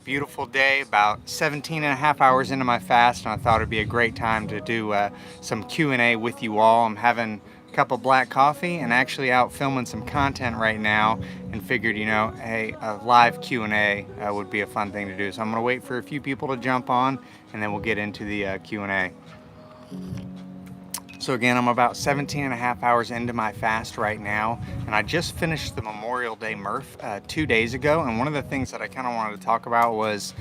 Beautiful day, about 17 and a half hours into my fast, and I thought it'd be a great time to do some Q&A with you all. I'm having a cup of black coffee and actually out filming some content right now, and figured, hey, a live Q&A would be a fun thing to do. So I'm gonna wait for a few people to jump on, and then we'll get into the Q&A. So again, I'm about 17 and a half hours into my fast right now, and I just finished the Memorial Day Murph 2 days ago, and one of the things that I kind of wanted to talk about was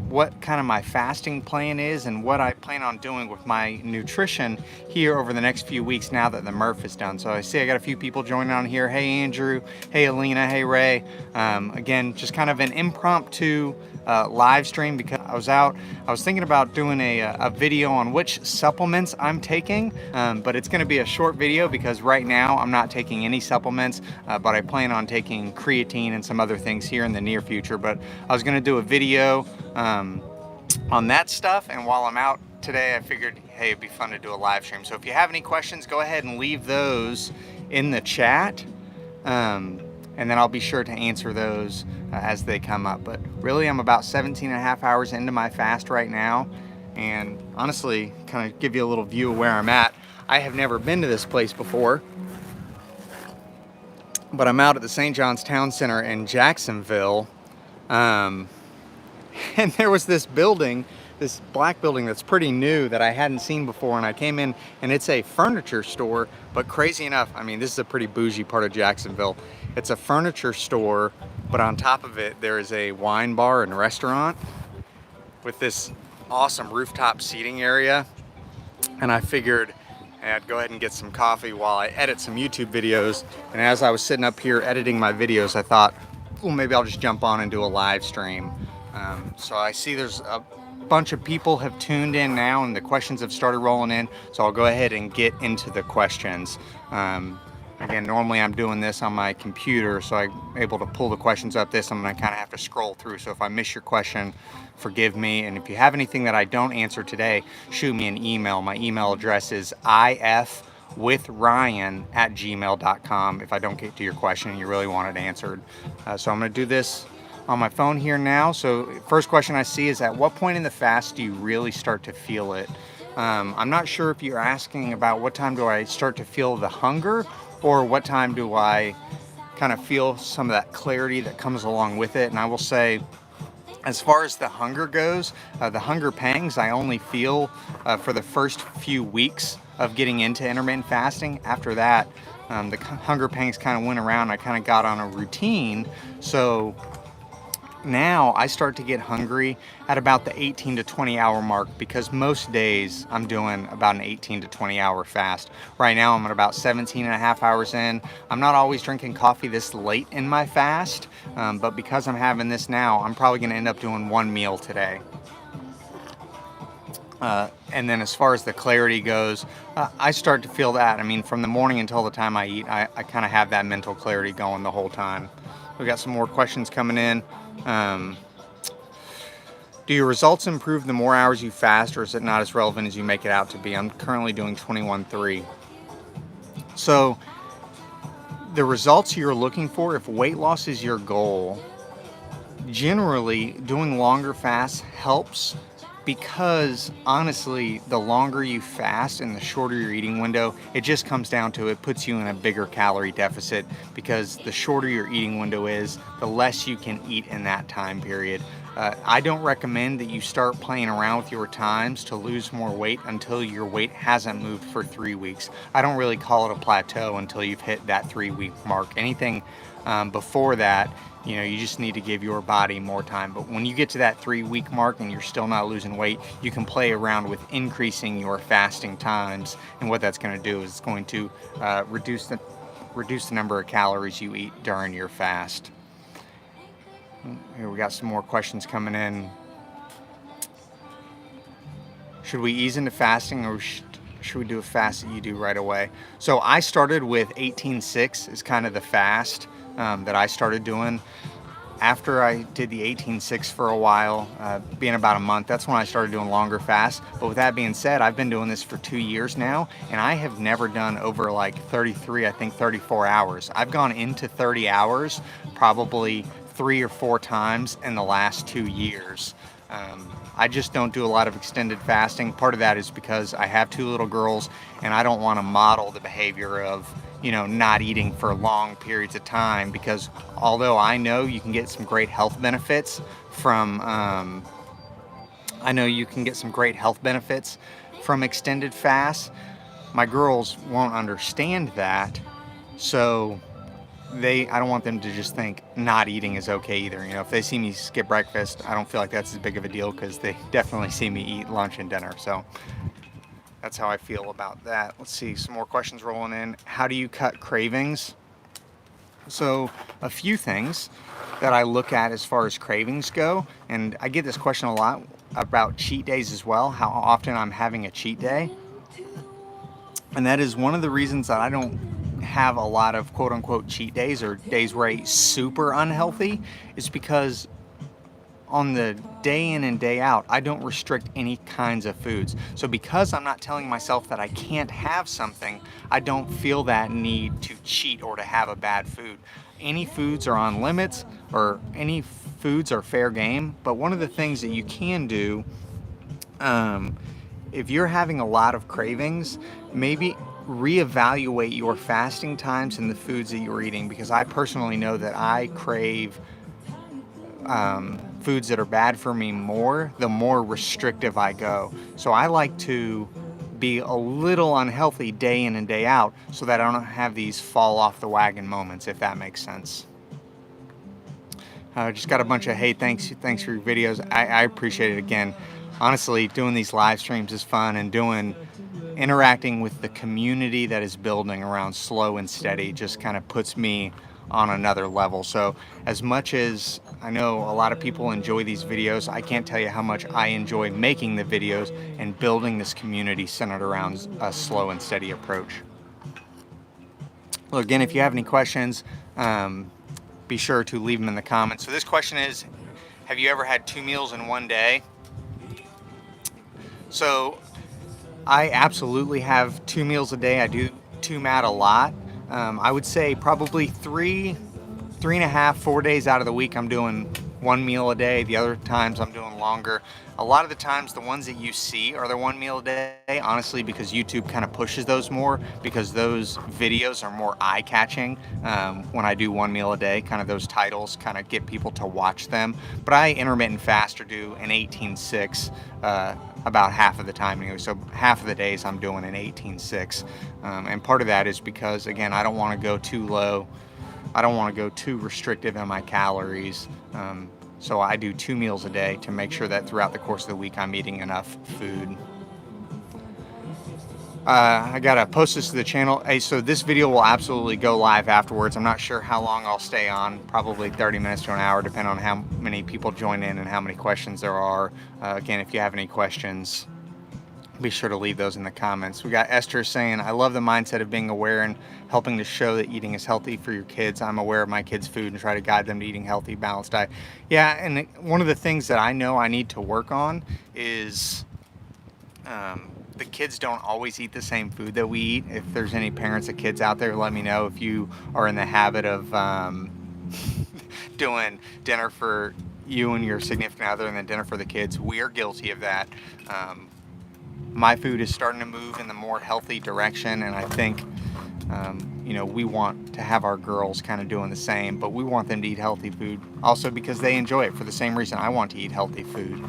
what kind of my fasting plan is and what I plan on doing with my nutrition here over the next few weeks now that the Murph is done. So I see I got a few people joining on here. Hey Andrew, hey Alina, hey Ray. Again, just kind of an impromptu live stream because I was thinking about doing a video on which supplements I'm taking, but it's going to be a short video because right now I'm not taking any supplements, but I plan on taking creatine and some other things here in the near future. But I was going to do a video on that stuff, and while I'm out today, I figured, hey, it'd be fun to do a live stream. So if you have any questions, go ahead and leave those in the chat. And then I'll be sure to answer those as they come up. But really, I'm about 17 and a half hours into my fast right now. And honestly, kind of give you a little view of where I'm at. I have never been to this place before, but I'm out at the St. John's Town Center in Jacksonville. And there was this building, this black building that's pretty new that I hadn't seen before, and I came in and it's a furniture store. But crazy enough, I mean, this is a pretty bougie part of Jacksonville. It's a furniture store, but on top of it there is a wine bar and restaurant with this awesome rooftop seating area. And I figured I'd go ahead and get some coffee while I edit some YouTube videos. And as I was sitting up here editing my videos, I thought, well, maybe I'll just jump on and do a live stream. So I see there's a bunch of people have tuned in now and the questions have started rolling in. So I'll go ahead and get into the questions. Again, normally I'm doing this on my computer, so I'm able to pull the questions up. I'm gonna kind of have to scroll through. So if I miss your question, forgive me. And if you have anything that I don't answer today, shoot me an email. My email address is ifwithryan@gmail.com if I don't get to your question and you really want it answered. So I'm gonna do this on my phone here now. So first question I see is, at what point in the fast do you really start to feel it? I'm not sure if you're asking about what time do I start to feel the hunger, or what time do I kind of feel some of that clarity that comes along with it. And I will say, as far as the hunger goes, the hunger pangs I only feel for the first few weeks of getting into intermittent fasting. After that, the hunger pangs kind of went around. I kind of got on a routine. So now I start to get hungry at about the 18 to 20 hour mark, because most days I'm doing about an 18 to 20 hour fast. Right now I'm at about 17 and a half hours in. I'm not always drinking coffee this late in my fast, but because I'm having this now, I'm probably going to end up doing one meal today. And then as far as the clarity goes, I start to feel that. I mean, from the morning until the time I eat, I kind of have that mental clarity going the whole time. We got some more questions coming in. Do your results improve the more hours you fast, or is it not as relevant as you make it out to be? I'm currently doing 21.3. So the results you're looking for, if weight loss is your goal, generally doing longer fasts helps, because honestly, the longer you fast and the shorter your eating window, it just comes down to, it puts you in a bigger calorie deficit, because the shorter your eating window is, the less you can eat in that time period. I don't recommend that you start playing around with your times to lose more weight until your weight hasn't moved for 3 weeks. I don't really call it a plateau until you've hit that 3-week mark. Anything before that, you just need to give your body more time. But when you get to that 3-week mark and you're still not losing weight, you can play around with increasing your fasting times. And what that's going to do is it's going to reduce the number of calories you eat during your fast. Here we got some more questions coming in. Should we ease into fasting, or should we do a fast that you do right away? So I started with 18.6 is kind of the fast that I started doing. After I did the 18.6 for a while, being about a month, that's when I started doing longer fasts. But with that being said, I've been doing this for 2 years now, and I have never done over like 33, I think 34 hours. I've gone into 30 hours probably 3 or 4 times in the last 2 years. I just don't do a lot of extended fasting. Part of that is because I have 2 little girls and I don't want to model the behavior of, you know, not eating for long periods of time, because although I know you can get some great health benefits from extended fasts, my girls won't understand that. So I don't want them to just think not eating is okay either. You know, if they see me skip breakfast, I don't feel like that's as big of a deal, because they definitely see me eat lunch and dinner. So that's how I feel about that. Let's see, some more questions rolling in. How do you cut cravings? So a few things that I look at as far as cravings go, and I get this question a lot about cheat days as well, how often I'm having a cheat day. And that is one of the reasons that I don't have a lot of quote unquote cheat days, or days where I eat super unhealthy, is because on the day in and day out, I don't restrict any kinds of foods. So because I'm not telling myself that I can't have something, I don't feel that need to cheat or to have a bad food. Any foods are on limits, or any foods are fair game. But one of the things that you can do, if you're having a lot of cravings, maybe reevaluate your fasting times and the foods that you're eating, because I personally know that I crave foods that are bad for me more the more restrictive I go. So I like to be a little unhealthy day in and day out, so that I don't have these fall off the wagon moments, if that makes sense. Just got a bunch of, hey, thanks for your videos. I appreciate it. Again, honestly, doing these live streams is fun, and interacting with the community that is building around Slow and Steady just kind of puts me on another level. So as much as I know a lot of people enjoy these videos, I can't tell you how much I enjoy making the videos and building this community centered around a slow and steady approach. Well, again, if you have any questions, be sure to leave them in the comments. So this question is, have you ever had 2 meals in one day? So I absolutely have 2 meals a day. I do 2MAT a lot. I would say probably 3.5, 4 days out of the week I'm doing 1 meal a day. The other times I'm doing longer. A lot of the times the ones that you see are the 1 meal a day, honestly, because YouTube kind of pushes those more, because those videos are more eye-catching when I do 1 meal a day. Kind of those titles kind of get people to watch them. But I intermittent fast or do an 18-6 about half of the time anyway. So half of the days I'm doing an 18-6. And part of that is because, again, I don't want to go too low. I don't want to go too restrictive in my calories. So I do 2 meals a day to make sure that throughout the course of the week I'm eating enough food. I gotta post this to the channel. Hey, so this video will absolutely go live afterwards. I'm not sure how long I'll stay on, probably 30 minutes to an hour, depending on how many people join in and how many questions there are. Again, if you have any questions, be sure to leave those in the comments. We got Esther saying, I love the mindset of being aware and helping to show that eating is healthy for your kids. I'm aware of my kids' food and try to guide them to eating healthy, balanced diet. Yeah, and one of the things that I know I need to work on is the kids don't always eat the same food that we eat. If there's any parents of kids out there, let me know if you are in the habit of doing dinner for you and your significant other and then dinner for the kids. We are guilty of that. My food is starting to move in the more healthy direction, and I think you know, we want to have our girls kind of doing the same, but we want them to eat healthy food also because they enjoy it for the same reason I want to eat healthy food.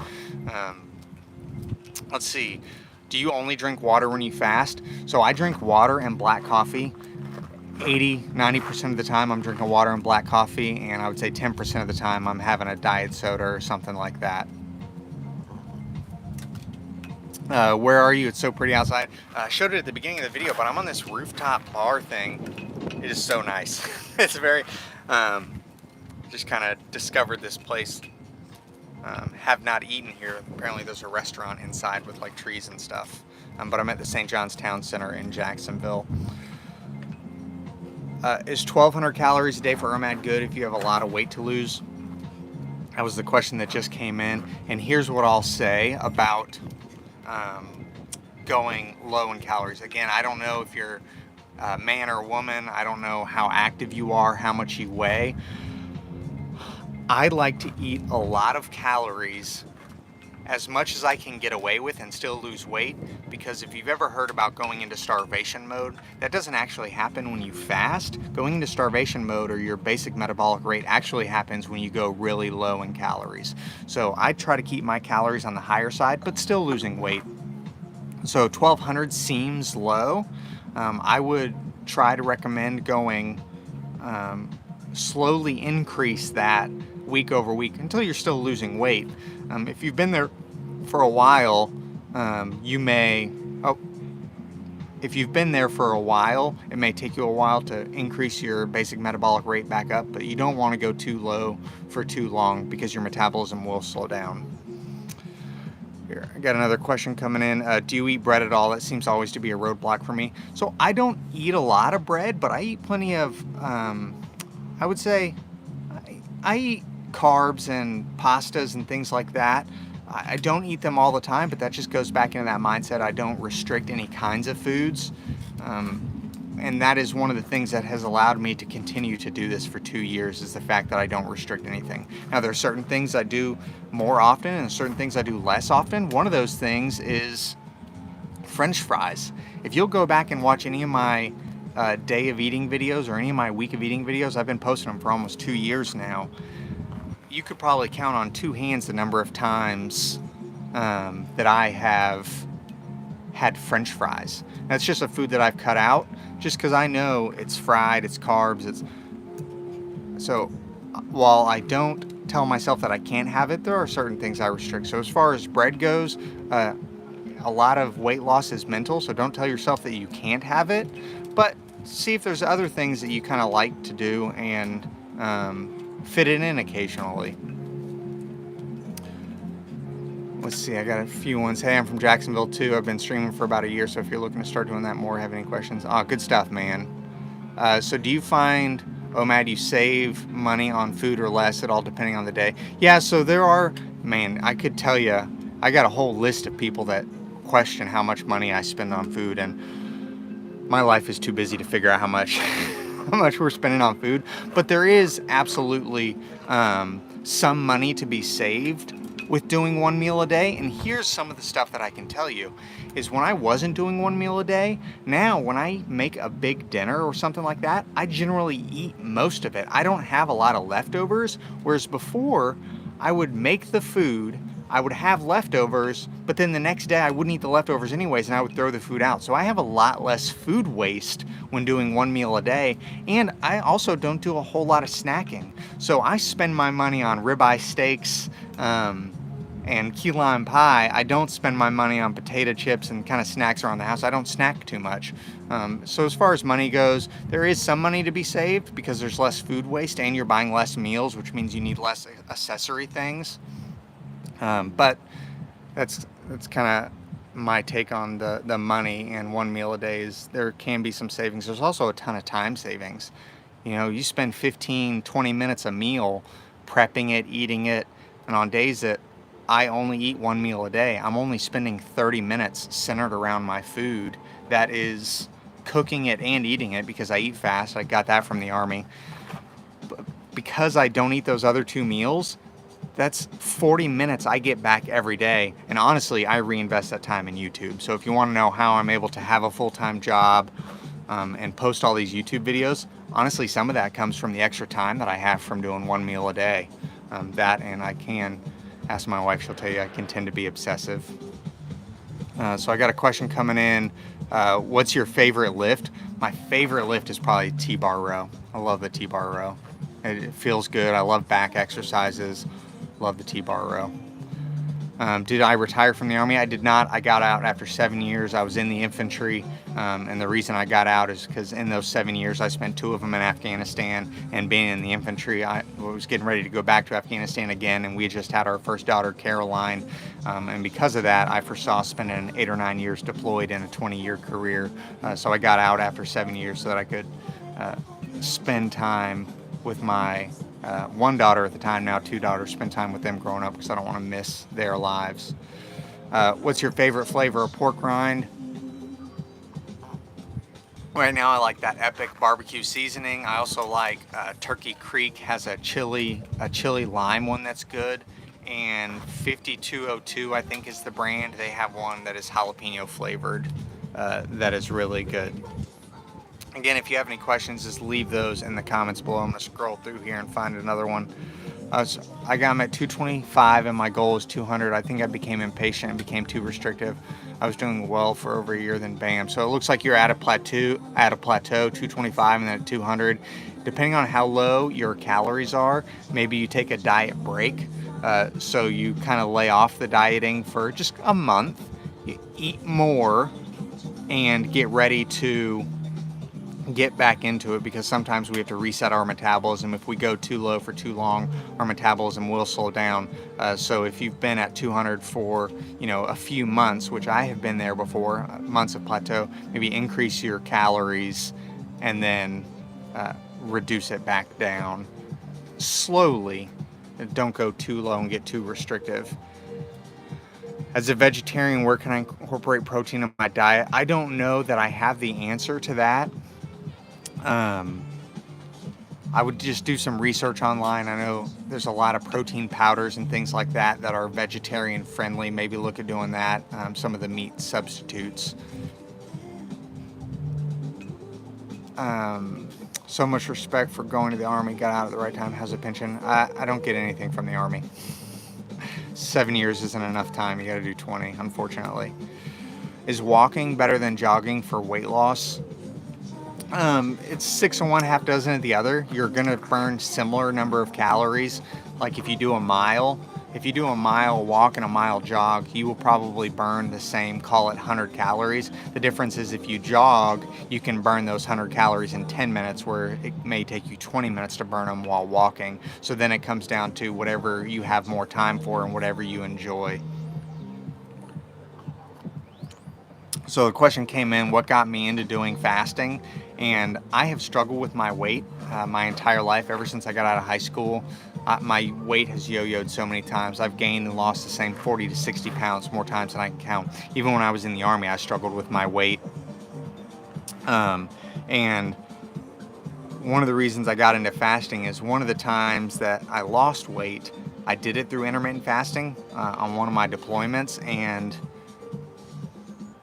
Let's see, do you only drink water when you fast? So I drink water and black coffee. 80-90% of the time I'm drinking water and black coffee, and I would say 10% of the time I'm having a diet soda or something like that. Where are you? It's so pretty outside. I showed it at the beginning of the video, but I'm on this rooftop bar thing. It is so nice. It's very, just kind of discovered this place. Have not eaten here. Apparently there's a restaurant inside with like trees and stuff. But I'm at the St. John's Town Center in Jacksonville. Is 1,200 calories a day for IRMAD good if you have a lot of weight to lose? That was the question that just came in. And here's what I'll say about going low in calories. Again, I don't know if you're a man or woman. I don't know how active you are, how much you weigh. I like to eat a lot of calories, as much as I can get away with and still lose weight, because if you've ever heard about going into starvation mode, that doesn't actually happen when you fast. Going into starvation mode, or your basic metabolic rate, actually happens when you go really low in calories. So I try to keep my calories on the higher side, but still losing weight. So 1200 seems low. I would try to recommend going slowly increase that week over week until you're still losing weight. If you've been there for a while, if you've been there for a while, it may take you a while to increase your basic metabolic rate back up, but you don't want to go too low for too long because your metabolism will slow down. Here, I got another question coming in. Do you eat bread at all? That seems always to be a roadblock for me. So I don't eat a lot of bread, but I eat plenty of, I would say, I eat carbs and pastas and things like that. I don't eat them all the time, but that just goes back into that mindset. I don't restrict any kinds of foods. And that is one of the things that has allowed me to continue to do this for 2 years, is the fact that I don't restrict anything. Now, there are certain things I do more often and certain things I do less often. One of those things is French fries. If you'll go back and watch any of my day of eating videos or any of my week of eating videos, I've been posting them for almost 2 years now. You could probably count on 2 hands the number of times that I have had French fries. That's just a food that I've cut out just because I know it's fried, it's carbs, so while I don't tell myself that I can't have it, there are certain things I restrict. So as far as bread goes, a lot of weight loss is mental, so don't tell yourself that you can't have it, but see if there's other things that you kind of like to do and fit it in occasionally. Let's see, I got a few ones. Hey, I'm from Jacksonville too. I've been streaming for about a year, so if you're looking to start doing that more, have any questions? Good stuff, man. So do you find, Matt, you save money on food or less at all, depending on the day? Yeah, so there are, man, I could tell you, I got a whole list of people that question how much money I spend on food, and my life is too busy to figure out how much we're spending on food. But there is absolutely some money to be saved with doing 1 meal a day. And here's some of the stuff that I can tell you is when I wasn't doing 1 meal a day, now when I make a big dinner or something like that, I generally eat most of it. I don't have a lot of leftovers, whereas before I would make the food, I would have leftovers, but then the next day I wouldn't eat the leftovers anyways and I would throw the food out. So I have a lot less food waste when doing 1 meal a day, and I also don't do a whole lot of snacking. So I spend my money on ribeye steaks, and key lime pie. I don't spend my money on potato chips and kind of snacks around the house. I don't snack too much. So as far as money goes, there is some money to be saved because there's less food waste and you're buying less meals, which means you need less accessory things. But that's kind of my take on the money and 1 meal a day. Is there can be some savings. There's also a ton of time savings. You know, you spend 15-20 minutes a meal prepping it, eating it, and on days that I only eat 1 meal a day, I'm only spending 30 minutes centered around my food. That is cooking it and eating it because I eat fast. I got that from the Army. But because I don't eat those other 2 meals, that's 40 minutes I get back every day. And honestly, I reinvest that time in YouTube. So if you want to know how I'm able to have a full-time job and post all these YouTube videos, honestly, some of that comes from the extra time that I have from doing 1 meal a day. That, and I can ask my wife, she'll tell you I can tend to be obsessive. So I got a question coming in. What's your favorite lift? My favorite lift is probably T-bar row. I love the T-bar row. It feels good. I love back exercises. Love the T-bar row. Did I retire from the Army? I did not. I got out after 7 years. I was in the infantry, and the reason I got out is because in those 7 years, I spent 2 of them in Afghanistan, and being in the infantry, I was getting ready to go back to Afghanistan again, and we had just had our first daughter, Caroline, and because of that, I foresaw spending 8 or 9 years deployed in a 20-year career, so I got out after 7 years so that I could spend time with my 1 daughter at the time, now 2 daughters, spend time with them growing up because I don't want to miss their lives. What's your favorite flavor of pork rind? Right now I like that Epic barbecue seasoning. I also like Turkey Creek has a chili lime one that's good. And 5202 I think is the brand. They have one that is jalapeno flavored that is really good. Again, if you have any questions, just leave those in the comments below. I'm going to scroll through here and find another one. I got them at 225 and my goal is 200. I think I became impatient and became too restrictive. I was doing well for over a year, then bam. So it looks like you're at a plateau, 225 and then at 200. Depending on how low your calories are, maybe you take a diet break. So you kind of lay off the dieting for just a month. You eat more and get ready to get back into it, because sometimes we have to reset our metabolism. If we go too low for too long, our metabolism will slow down. So if you've been at 200 for a few months, which I have been there before, months of plateau, maybe increase your calories and then reduce it back down slowly. Don't go too low and get too restrictive. As a vegetarian, where can I incorporate protein in my diet? I don't know that I have the answer to that. I would just do some research online. I know there's a lot of protein powders and things like that that are vegetarian friendly. Maybe look at doing that. Some of the meat substitutes. So much respect for going to the Army. Got out at the right time. Has a pension. I don't get anything from the Army. 7 years isn't enough time. You got to do 20, unfortunately. Is walking better than jogging for weight loss? It's 6 of one, half dozen of the other. You're gonna burn similar number of calories. Like if you do a mile walk and a mile jog, you will probably burn the same, call it 100 calories. The difference is if you jog, you can burn those 100 calories in 10 minutes, where it may take you 20 minutes to burn them while walking. So then it comes down to whatever you have more time for and whatever you enjoy. So the question came in, what got me into doing fasting? And I have struggled with my weight my entire life. Ever since I got out of high school, my weight has yo-yoed so many times. I've gained and lost the same 40 to 60 pounds more times than I can count. Even when I was in the Army, I struggled with my weight. And one of the reasons I got into fasting is one of the times that I lost weight, I did it through intermittent fasting on one of my deployments. And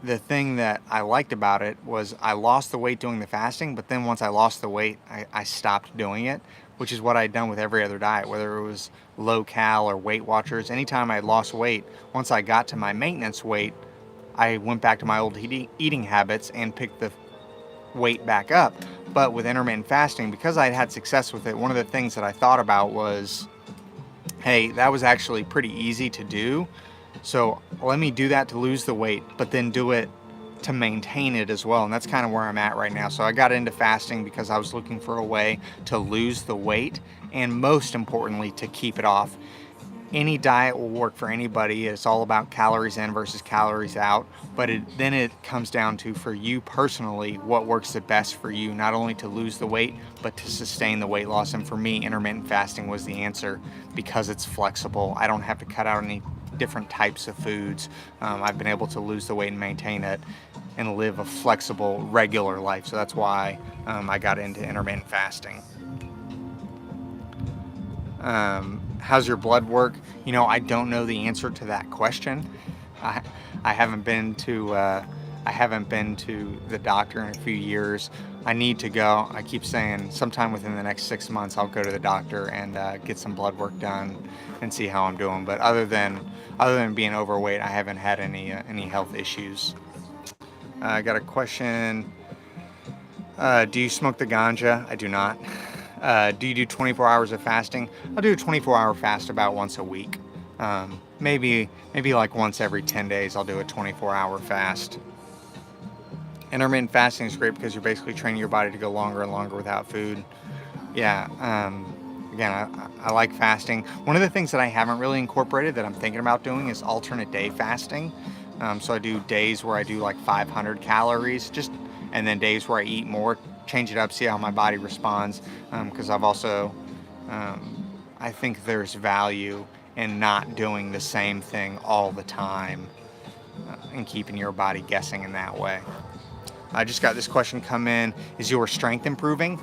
the thing that I liked about it was I lost the weight doing the fasting, but then once I lost the weight, I stopped doing it, which is what I'd done with every other diet, whether it was low cal or Weight Watchers. Anytime I lost weight, once I got to my maintenance weight, I went back to my old eating habits and picked the weight back up. But with intermittent fasting, because I'd had success with it, one of the things that I thought about was, hey, that was actually pretty easy to do. So let me do that to lose the weight, but then do it to maintain it as well. And that's kind of where I'm at right now. So I got into fasting because I was looking for a way to lose the weight, and most importantly, to keep it off. Any diet will work for anybody. It's all about calories in versus calories out. But then it comes down to, for you personally, what works the best for you, not only to lose the weight, but to sustain the weight loss. And for me, intermittent fasting was the answer, because it's flexible. I don't have to cut out any different types of foods. I've been able to lose the weight and maintain it and live a flexible, regular life. So that's why I got into intermittent fasting. How's your blood work? I don't know the answer to that question. I haven't been to the doctor in a few years. I need to go. I keep saying sometime within the next 6 months I'll go to the doctor and get some blood work done and see how I'm doing. But other than being overweight, I haven't had any health issues. I got a question. Do you smoke the ganja? I do not. Do you do 24 hours of fasting? I'll do a 24-hour fast about once a week. Maybe like once every 10 days I'll do a 24-hour fast. Intermittent fasting is great because you're basically training your body to go longer and longer without food. Yeah. Again, I like fasting. One of the things that I haven't really incorporated that I'm thinking about doing is alternate day fasting. So I do days where I do like 500 calories, and then days where I eat more, change it up, see how my body responds. Because I've also, I think there's value in not doing the same thing all the time and keeping your body guessing in that way. I just got this question come in. Is your strength improving?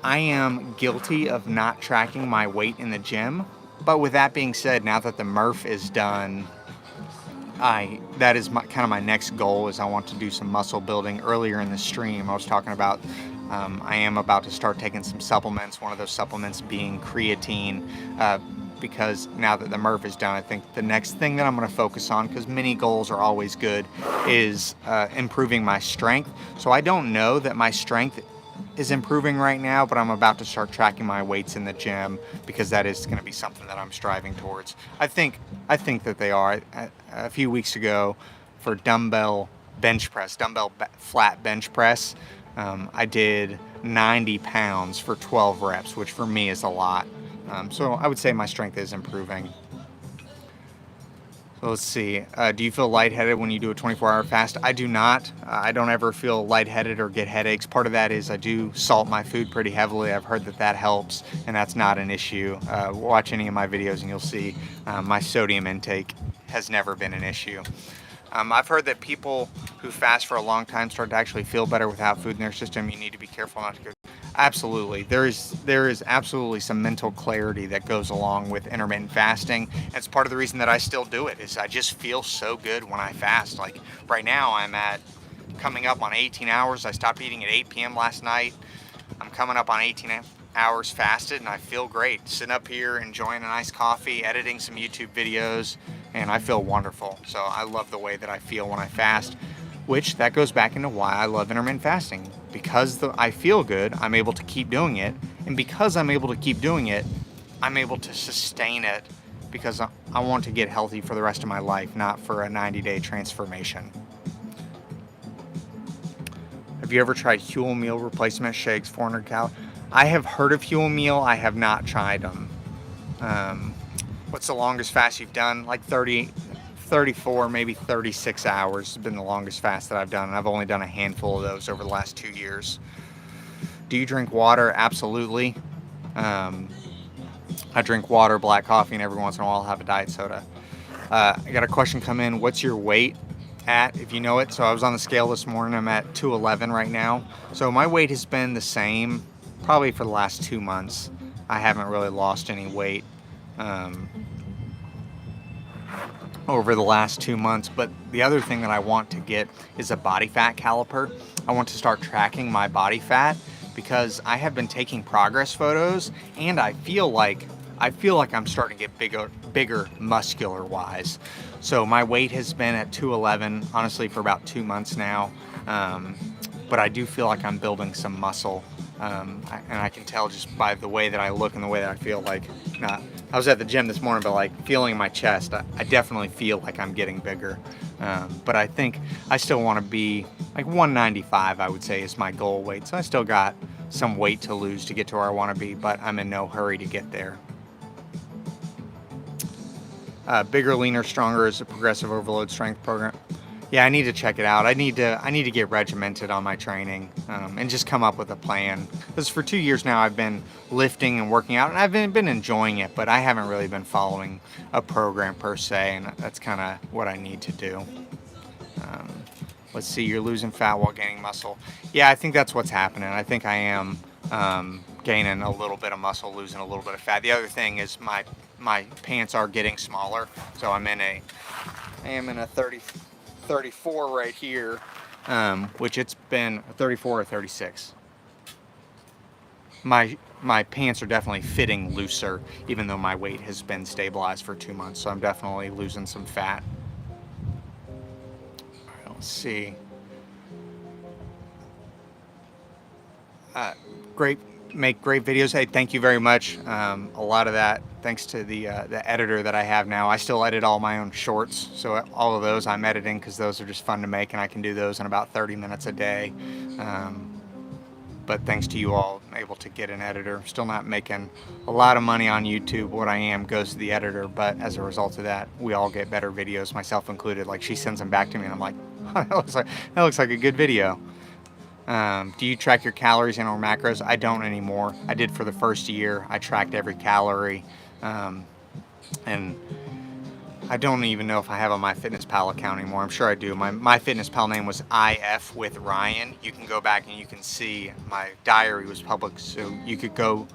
I am guilty of not tracking my weight in the gym. But with that being said, now that the Murph is done, that is kind of my next goal. Is I want to do some muscle building. Earlier in the stream, I was talking about I am about to start taking some supplements. One of those supplements being creatine, because now that the Murph is done, I think the next thing that I'm going to focus on, because mini goals are always good, is improving my strength. So I don't know that my strength is improving right now, but I'm about to start tracking my weights in the gym, because that is going to be something that I'm striving towards. I think that they are. A few weeks ago, for dumbbell flat bench press, I did 90 pounds for 12 reps, which for me is a lot. So I would say my strength is improving. So let's see. Do you feel lightheaded when you do a 24-hour fast? I do not. I don't ever feel lightheaded or get headaches. Part of that is I do salt my food pretty heavily. I've heard that helps, and that's not an issue. Watch any of my videos and you'll see my sodium intake has never been an issue. I've heard that people who fast for a long time start to actually feel better without food in their system. You need to be careful not to go. Absolutely. There is absolutely some mental clarity that goes along with intermittent fasting. And it's part of the reason that I still do it, is I just feel so good when I fast. Like right now I'm coming up on 18 hours. I stopped eating at 8 p.m. last night. I'm coming up on 18 hours fasted, and I feel great. Sitting up here enjoying a nice coffee, editing some YouTube videos, and I feel wonderful. So I love the way that I feel when I fast, which that goes back into why I love intermittent fasting. Because I feel good, I'm able to keep doing it. And because I'm able to keep doing it, I'm able to sustain it, because I want to get healthy for the rest of my life, not for a 90-day transformation. Have you ever tried Huel meal replacement shakes, 400 calories? I have heard of Huel meal. I have not tried them. What's the longest fast you've done? Like 34, maybe 36 hours has been the longest fast that I've done, and I've only done a handful of those over the last 2 years. Do you drink water? Absolutely. I drink water, black coffee, and every once in a while I'll have a diet soda. I got a question come in. What's your weight at, if you know it? So I was on the scale this morning. I'm at 211 right now. So my weight has been the same probably for the last 2 months. I haven't really lost any weight over the last 2 months. But the other thing that I want to get is a body fat caliper. I want to start tracking my body fat, because I have been taking progress photos, and I feel like I'm starting to get bigger muscular wise. So my weight has been at 211 honestly for about 2 months now, but I do feel like I'm building some muscle, and I can tell just by the way that I look and the way that I feel. Like, I was at the gym this morning, but like feeling my chest, I definitely feel like I'm getting bigger. But I think I still want to be like 195, I would say, is my goal weight. So I still got some weight to lose to get to where I want to be, but I'm in no hurry to get there. Bigger, leaner, stronger is a progressive overload strength program. Yeah, I need to check it out. I need to get regimented on my training, and just come up with a plan. Because for 2 years now I've been lifting and working out, and I've been enjoying it, but I haven't really been following a program per se, and that's kind of what I need to do. Let's see, you're losing fat while gaining muscle. Yeah, I think that's what's happening. I think I am gaining a little bit of muscle, losing a little bit of fat. The other thing is my pants are getting smaller, so I am in a 34 right here, which it's been a 34 or 36. My pants are definitely fitting looser, even though my weight has been stabilized for 2 months, so I'm definitely losing some fat. All right, let's see. Make great videos. Hey, thank you very much. A lot of that thanks to the editor that I have now. I still edit all my own shorts, so all of those I'm editing because those are just fun to make, and I can do those in about 30 minutes a day. But thanks to you all, I'm able to get an editor. Still not making a lot of money on YouTube. What I am goes to the editor, but as a result of that, we all get better videos, myself included. Like, she sends them back to me, and I'm like, that looks like a good video. Do you track your calories and or macros? I don't anymore. I did for the first year. I tracked every calorie, and I don't even know if I have a MyFitnessPal account anymore. I'm sure I do. My MyFitnessPal name was IF with Ryan. You can go back and you can see my diary was public, so you could go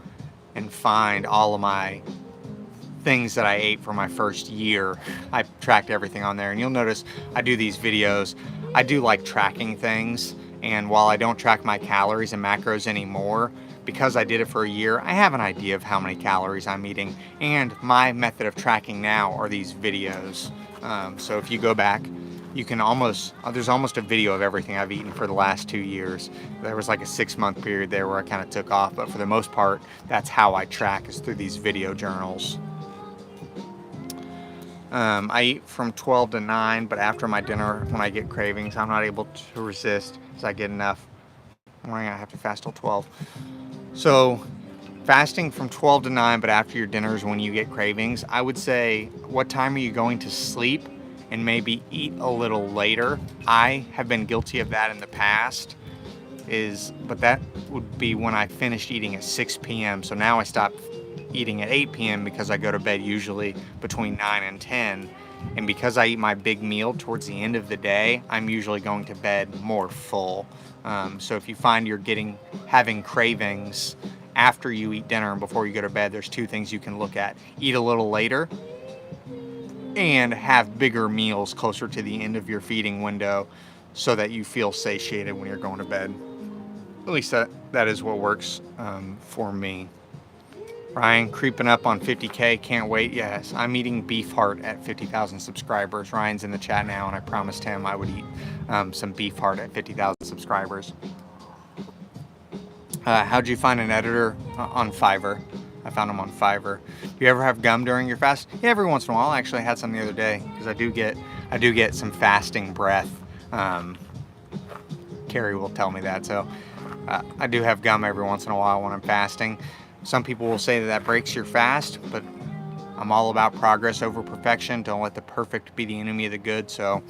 and find all of my things that I ate for my first year. I tracked everything on there, and you'll notice I do these videos. I do like tracking things, and while I don't track my calories and macros anymore, because I did it for a year, I have an idea of how many calories I'm eating, and my method of tracking now are these videos. So if you go back, you can there's almost a video of everything I've eaten for the last 2 years. There was like a 6-month period there where I kind of took off, but for the most part, that's how I track, is through these video journals. I eat from 12 to 9, but after my dinner, when I get cravings, I'm not able to resist as I get enough. I have to fast till 12. So fasting from 12 to 9, but after your dinner is when you get cravings. I would say, what time are you going to sleep, and maybe eat a little later. I have been guilty of that in the past, but that would be when I finished eating at 6 p.m. So now I stopped eating at 8 p.m. because I go to bed usually between 9 and 10. And because I eat my big meal towards the end of the day, I'm usually going to bed more full. So if you find you're having cravings after you eat dinner and before you go to bed, there's 2 things you can look at. Eat a little later, and have bigger meals closer to the end of your feeding window so that you feel satiated when you're going to bed. At least that is what works for me. Ryan, creeping up on 50K, can't wait. Yes, I'm eating beef heart at 50,000 subscribers. Ryan's in the chat now, and I promised him I would eat some beef heart at 50,000 subscribers. How'd you find an editor? On Fiverr. I found them on Fiverr. Do you ever have gum during your fast? Yeah, every once in a while. I actually had some the other day, because I do get some fasting breath. Carrie will tell me that. So I do have gum every once in a while when I'm fasting. Some people will say that breaks your fast, but I'm all about progress over perfection. Don't let the perfect be the enemy of the good. So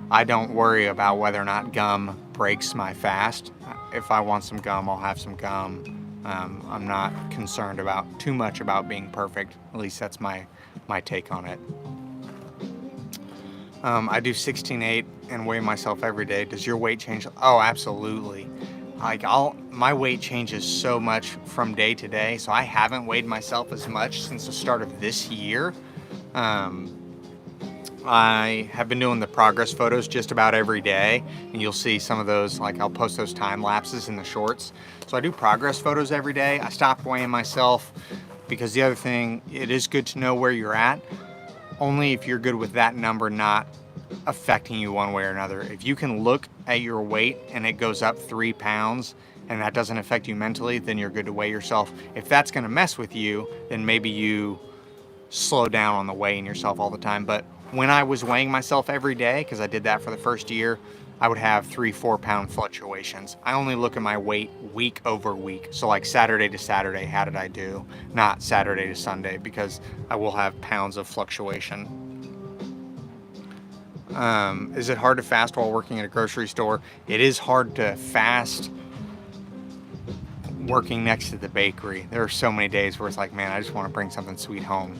I don't worry about whether or not gum breaks my fast. If I want some gum, I'll have some gum. I'm not concerned too much about being perfect. At least that's my take on it. I do 16-8 and weigh myself every day. Does your weight change? Oh, absolutely. My weight changes so much from day to day, so I haven't weighed myself as much since the start of this year. I have been doing the progress photos just about every day, and you'll see some of those, I'll post those time lapses in the shorts. So I do progress photos every day. I stopped weighing myself because the other thing, it is good to know where you're at, only if you're good with that number not affecting you one way or another. If you can look at your weight and it goes up 3 pounds and that doesn't affect you mentally, then you're good to weigh yourself. If that's going to mess with you, then maybe you slow down on the weighing yourself all the time. But when I was weighing myself every day, because I did that for the first year, I would have 3-4 pound fluctuations. I only look at my weight week over week. So Saturday to Saturday, how did I do? Not Saturday to Sunday, because I will have pounds of fluctuation. Is it hard to fast while working at a grocery store? It is hard to fast working next to the bakery. There are so many days where it's man, I just want to bring something sweet home.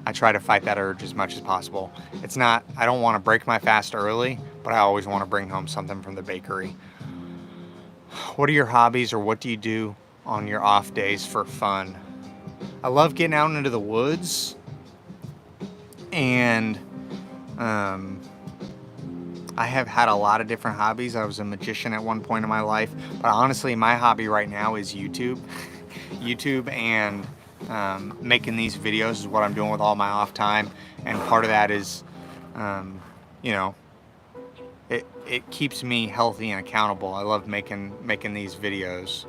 I try to fight that urge as much as possible. I don't want to break my fast early, but I always want to bring home something from the bakery. What are your hobbies, or what do you do on your off days for fun? I love getting out into the woods, and I have had a lot of different hobbies. I was a magician at one point in my life, but honestly, my hobby right now is YouTube. YouTube and making these videos is what I'm doing with all my off time, and part of that is, it keeps me healthy and accountable. I love making these videos.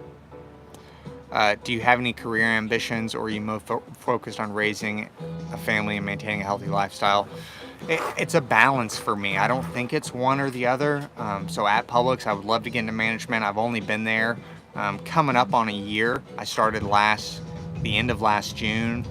Do you have any career ambitions, or are you more focused on raising a family and maintaining a healthy lifestyle? It's a balance for me. I don't think it's one or the other. So at Publix, I would love to get into management. I've only been there coming up on a year. I started the end of last June.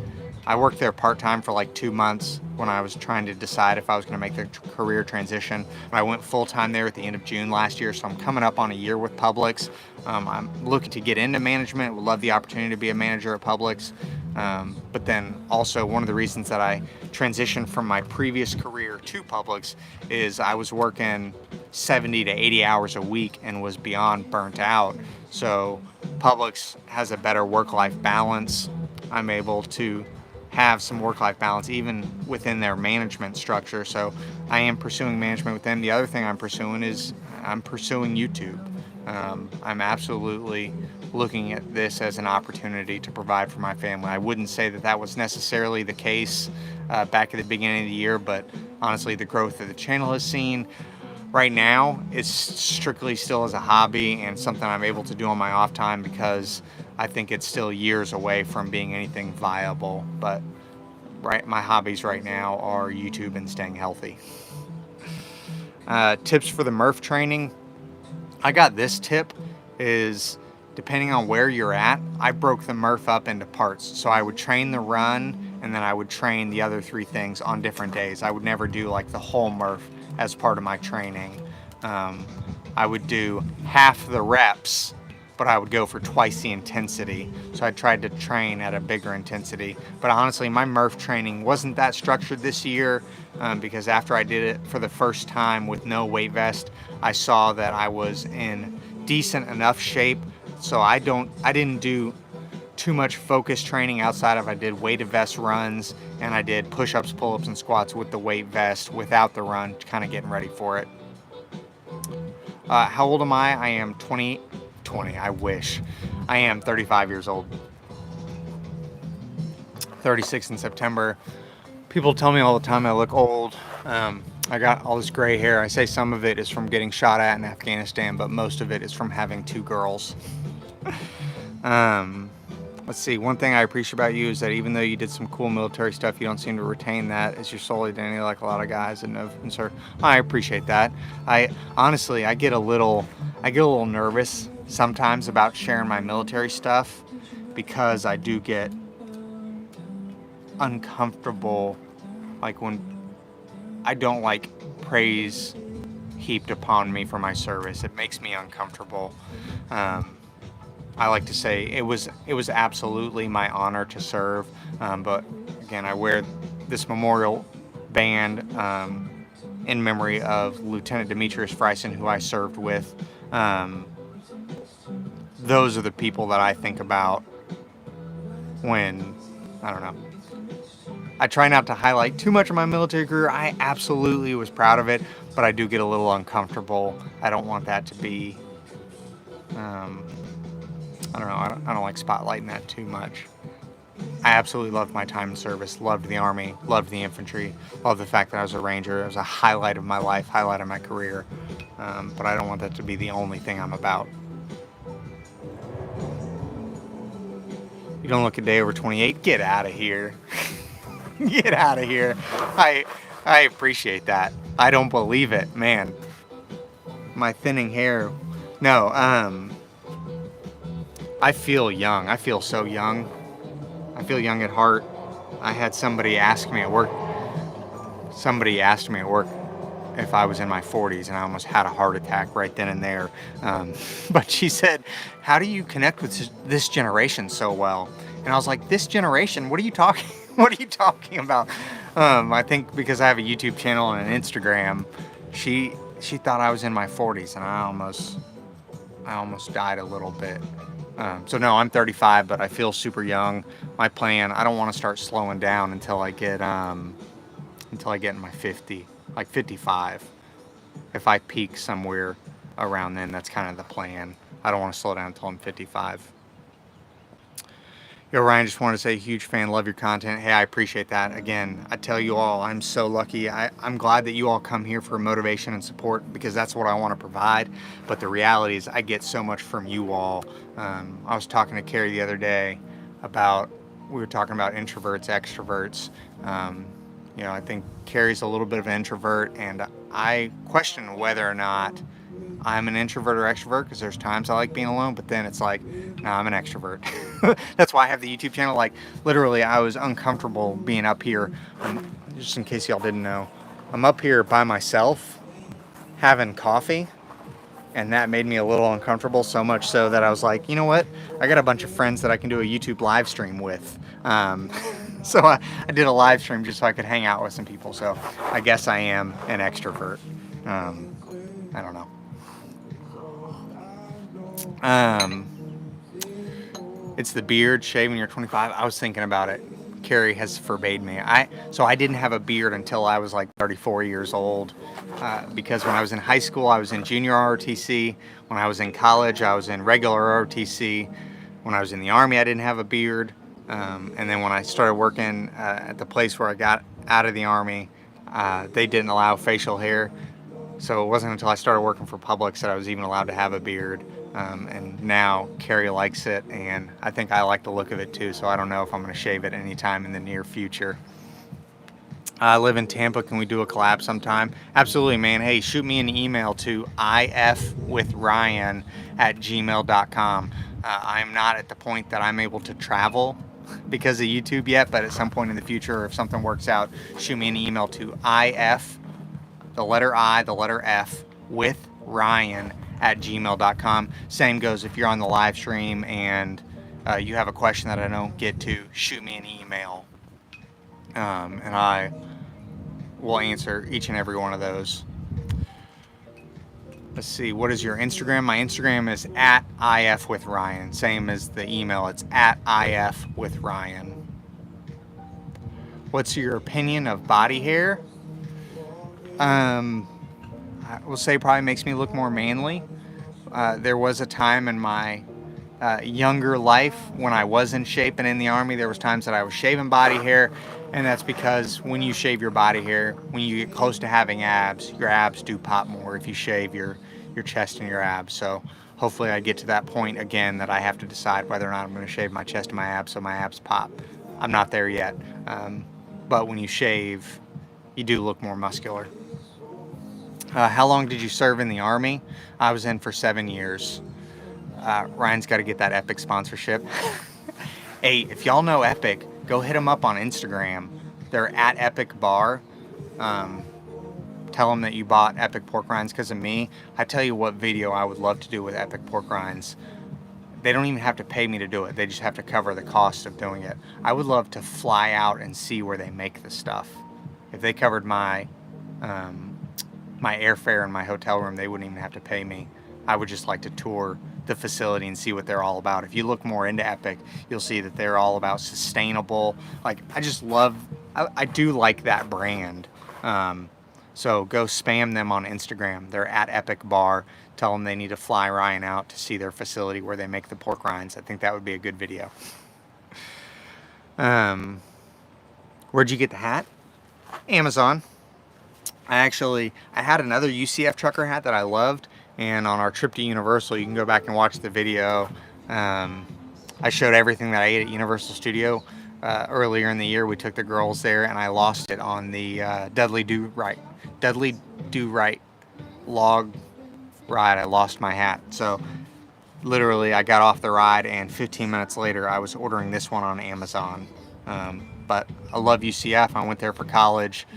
I worked there part-time for like 2 months when I was trying to decide if I was going to make the career transition. I went full-time there at the end of June last year, so I'm coming up on a year with Publix. I'm looking to get into management. Would love the opportunity to be a manager at Publix. But then also one of the reasons that I transitioned from my previous career to Publix is I was working 70 to 80 hours a week and was beyond burnt out. So Publix has a better work-life balance. I'm able to have some work-life balance even within their management structure. So I am pursuing management with them. The other thing I'm pursuing is I'm pursuing YouTube. I'm absolutely looking at this as an opportunity to provide for my family. I wouldn't say that that was necessarily the case back at the beginning of the year, but honestly, the growth that the channel has seen right now is strictly still as a hobby and something I'm able to do on my off time because I think it's still years away from being anything viable. But my hobbies right now are YouTube and staying healthy. Tips for the Murph training. I got this tip is depending on where you're at, I broke the Murph up into parts. So I would train the run and then I would train the other 3 things on different days. I would never do like the whole Murph as part of my training. I would do half the reps, but I would go for twice the intensity. So I tried to train at a bigger intensity. But honestly, my Murph training wasn't that structured this year because after I did it for the first time with no weight vest, I saw that I was in decent enough shape. So I didn't do too much focus training outside of I did weighted vest runs and I did push-ups, pull-ups, and squats with the weight vest without the run, kind of getting ready for it. How old am I? I am 20, I wish. I am 35 years old. 36 in September. People tell me all the time I look old. I got all this gray hair. I say some of it is from getting shot at in Afghanistan, but most of it is from having 2 girls. Let's see, one thing I appreciate about you is that even though you did some cool military stuff, you don't seem to retain that as your soul identity like a lot of guys. And sir, I appreciate that. I honestly, I get a little nervous sometimes about sharing my military stuff because I do get uncomfortable, like when I don't like praise heaped upon me for my service. It makes me uncomfortable. I like to say it was absolutely my honor to serve, but again, I wear this memorial band in memory of Lieutenant Demetrius Freisen, who I served with. Those are the people that I think about when, I don't know. I try not to highlight too much of my military career. I absolutely was proud of it, but I do get a little uncomfortable. I don't want that to be, I don't know, I don't like spotlighting that too much. I absolutely loved my time in service, loved the Army, loved the infantry, loved the fact that I was a Ranger. It was a highlight of my life, highlight of my career, but I don't want that to be the only thing I'm about. You don't look a day over 28? Get out of here. Get out of here. I appreciate that. I don't believe it, man. My thinning hair. No, I feel young. I feel so young. I feel young at heart. I had somebody ask me at work if I was in my 40s, and I almost had a heart attack right then and there. But she said, how do you connect with this generation so well? And I was like, this generation? What are you talking about? I think because I have a YouTube channel and an Instagram, she thought I was in my 40s, and I almost died a little bit. So no, I'm 35, but I feel super young. My plan, I don't want to start slowing down until I get in my 50, like 55. If I peak somewhere around then, that's kind of the plan. I don't want to slow down until I'm 55. Yo, Ryan, just wanted to say, huge fan, love your content. Hey, I appreciate that. Again, I tell you all, I'm so lucky. I'm glad that you all come here for motivation and support because that's what I want to provide. But the reality is I get so much from you all. I was talking to Carrie the other day we were talking about introverts, extroverts. I think Carrie's a little bit of an introvert, and I question whether or not I'm an introvert or extrovert, because there's times I like being alone, but then it's like, no, I'm an extrovert. That's why I have the YouTube channel. Like, literally, I was uncomfortable being up here. Just in case y'all didn't know, I'm up here by myself having coffee, and that made me a little uncomfortable, so much so that I was like, you know what? I got a bunch of friends that I can do a YouTube live stream with. So I did a live stream just so I could hang out with some people. So I guess I am an extrovert. I don't know. It's the beard, shaving. You're 25. I was thinking about it. Carrie has forbade me. So I didn't have a beard until I was like 34 years old, because when I was in high school, I was in junior ROTC. When I was in college, I was in regular ROTC. When I was in the Army, I didn't have a beard. And then when I started working at the place where I got out of the Army, they didn't allow facial hair. So it wasn't until I started working for Publix that I was even allowed to have a beard. And now Carrie likes it, and I think I like the look of it too, so I don't know if I'm going to shave it anytime in the near future. I live in Tampa. Can we do a collab sometime? Absolutely, man. Hey, shoot me an email to ifwithryan@gmail.com. I'm not at the point that I'm able to travel because of YouTube yet, but at some point in the future, if something works out, shoot me an email to if, the letter I, the letter F, with Ryan@gmail.com. Same goes if you're on the live stream and you have a question that I don't get to, shoot me an email, and I will answer each and every one of those. Let's see, what is your Instagram? My Instagram is @ifwithryan, same as the email. It's @ifwithryan. What's your opinion of body hair? I will say probably makes me look more manly. There was a time in my younger life when I was in shape and in the Army, there was times that I was shaving body hair, and that's because when you shave your body hair, when you get close to having abs, your abs do pop more if you shave your chest and your abs. So hopefully I get to that point again that I have to decide whether or not I'm going to shave my chest and my abs so my abs pop. I'm not there yet, but when you shave, you do look more muscular. How long did you serve in the Army? I was in for 7 years. Ryan's got to get that Epic sponsorship. Hey, if y'all know Epic, go hit them up on Instagram. They're @EpicBar. Tell them that you bought Epic pork rinds because of me. I tell you what video I would love to do with Epic pork rinds. They don't even have to pay me to do it. They just have to cover the cost of doing it. I would love to fly out and see where they make the stuff. If they covered my airfare and my hotel room, they wouldn't even have to pay me. I would just like to tour the facility and see what they're all about. If you look more into Epic, you'll see that they're all about sustainable. Like, I do like that brand. So go spam them on Instagram. They're @EpicBar. Tell them they need to fly Ryan out to see their facility where they make the pork rinds. I think that would be a good video. Where'd you get the hat? Amazon. I had another UCF trucker hat that I loved, and on our trip to Universal, you can go back and watch the video. I showed everything that I ate at Universal Studio. Earlier in the year, we took the girls there, and I lost it on the Dudley Do Right log ride. I lost my hat. So literally, I got off the ride, and 15 minutes later, I was ordering this one on Amazon. But I love UCF. I went there for college.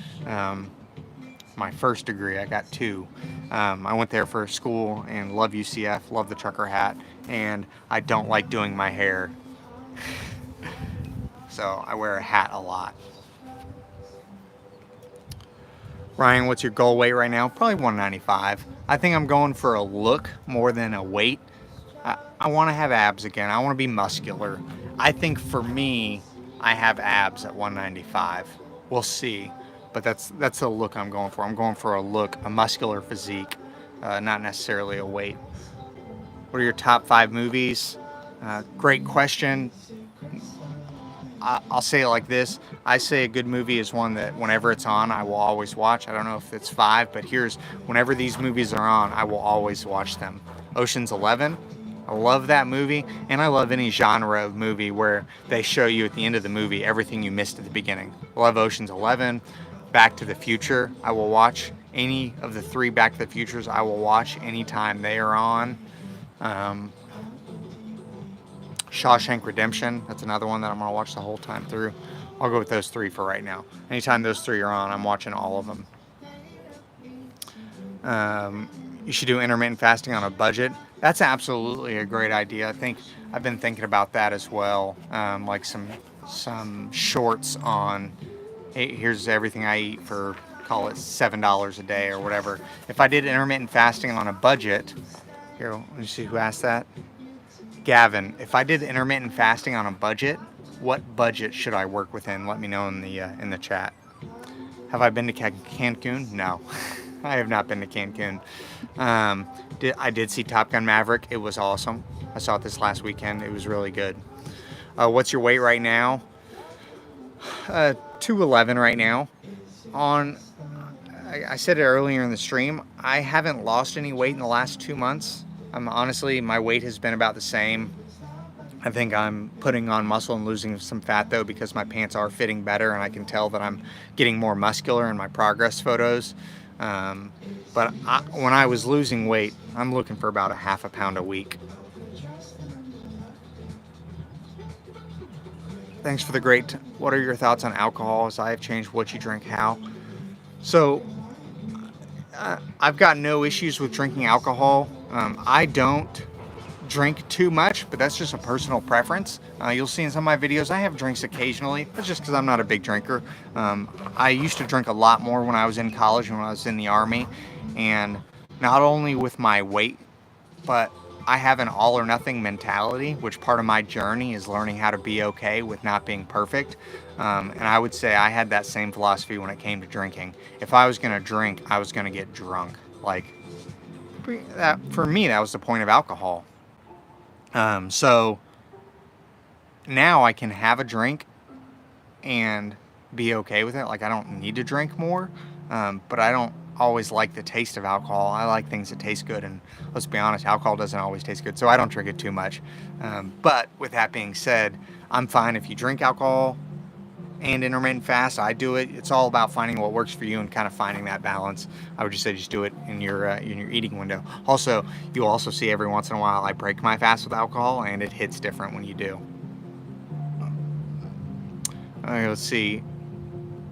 My first degree, I got 2. I went there for school and love UCF, love the trucker hat, and I don't like doing my hair. So I wear a hat a lot. Ryan, what's your goal weight right now? Probably 195. I think I'm going for a look more than a weight. I want to have abs again. I want to be muscular. I think for me, I have abs at 195. We'll see. But that's the look I'm going for. I'm going for a look, a muscular physique, not necessarily a weight. What are your top 5 movies? Great question. I'll say it like this. I say a good movie is one that whenever it's on, I will always watch. I don't know if it's 5, but whenever these movies are on, I will always watch them. Ocean's 11. I love that movie, and I love any genre of movie where they show you at the end of the movie everything you missed at the beginning. I love Ocean's 11. Back to the Future, I will watch Any of the 3 Back to the Futures I will watch anytime they are on. Shawshank Redemption, that's another one that I'm going to watch the whole time through. I'll go with those 3 for right now. Anytime those 3 are on, I'm watching all of them. You should do intermittent fasting on a budget. That's absolutely a great idea. I think I've been thinking about that as well. Like some shorts on, hey, here's everything I eat for, call it $7 a day or whatever. If I did intermittent fasting on a budget, here, let me see who asked that. Gavin, if I did intermittent fasting on a budget, what budget should I work within? Let me know in the chat. Have I been to Cancun? No, I have not been to Cancun. I did see Top Gun Maverick. It was awesome. I saw it this last weekend. It was really good. What's your weight right now? 211 right now. I said it earlier in the stream, I haven't lost any weight in the last 2 months. Honestly, my weight has been about the same. I think I'm putting on muscle and losing some fat though, because my pants are fitting better and I can tell that I'm getting more muscular in my progress photos. But when I was losing weight, I'm looking for about a half a pound a week. Thanks for the great, what are your thoughts on alcohol as I have changed what you drink, how? So, I've got no issues with drinking alcohol. I don't drink too much, but that's just a personal preference. You'll see in some of my videos, I have drinks occasionally. That's just because I'm not a big drinker. I used to drink a lot more when I was in college and when I was in the Army. And not only with my weight, but I have an all or nothing mentality, which part of my journey is learning how to be okay with not being perfect. And I would say I had that same philosophy when it came to drinking. If I was going to drink, I was going to get drunk. Like, that, for me, that was the point of alcohol. So now I can have a drink and be okay with it. Like, I don't need to drink more, but I don't always like the taste of alcohol. I like things that taste good, and let's be honest, alcohol doesn't always taste good, so I don't drink it too much. But with that being said, I'm fine if you drink alcohol and intermittent fast. I do it. It's all about finding what works for you and kind of finding that balance. I would just say just do it in your eating window. Also, you'll also see every once in a while I break my fast with alcohol, and it hits different when you do. Let's see.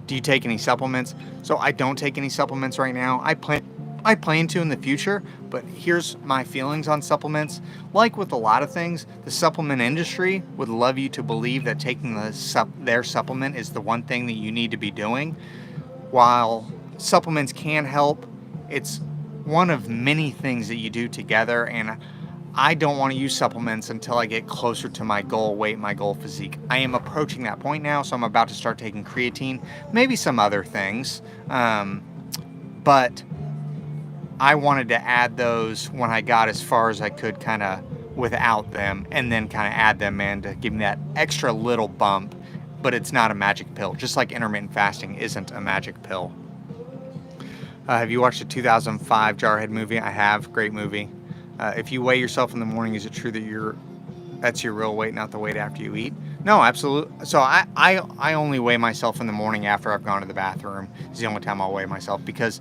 Do you take any supplements? So I don't take any supplements right now. I plan to in the future, but here's my feelings on supplements. Like with a lot of things, the supplement industry would love you to believe that taking their supplement is the one thing that you need to be doing. While supplements can help, it's one of many things that you do together, and I don't want to use supplements until I get closer to my goal weight, my goal physique. I am approaching that point now, so I'm about to start taking creatine, maybe some other things, but I wanted to add those when I got as far as I could kind of without them, and then kind of add them in to give me that extra little bump, but it's not a magic pill, just like intermittent fasting isn't a magic pill. Have you watched the 2005 Jarhead movie? I have. Great movie. If you weigh yourself in the morning, is it true that that's your real weight, not the weight after you eat? No, absolutely. So I only weigh myself in the morning after I've gone to the bathroom. It's the only time I'll weigh myself, because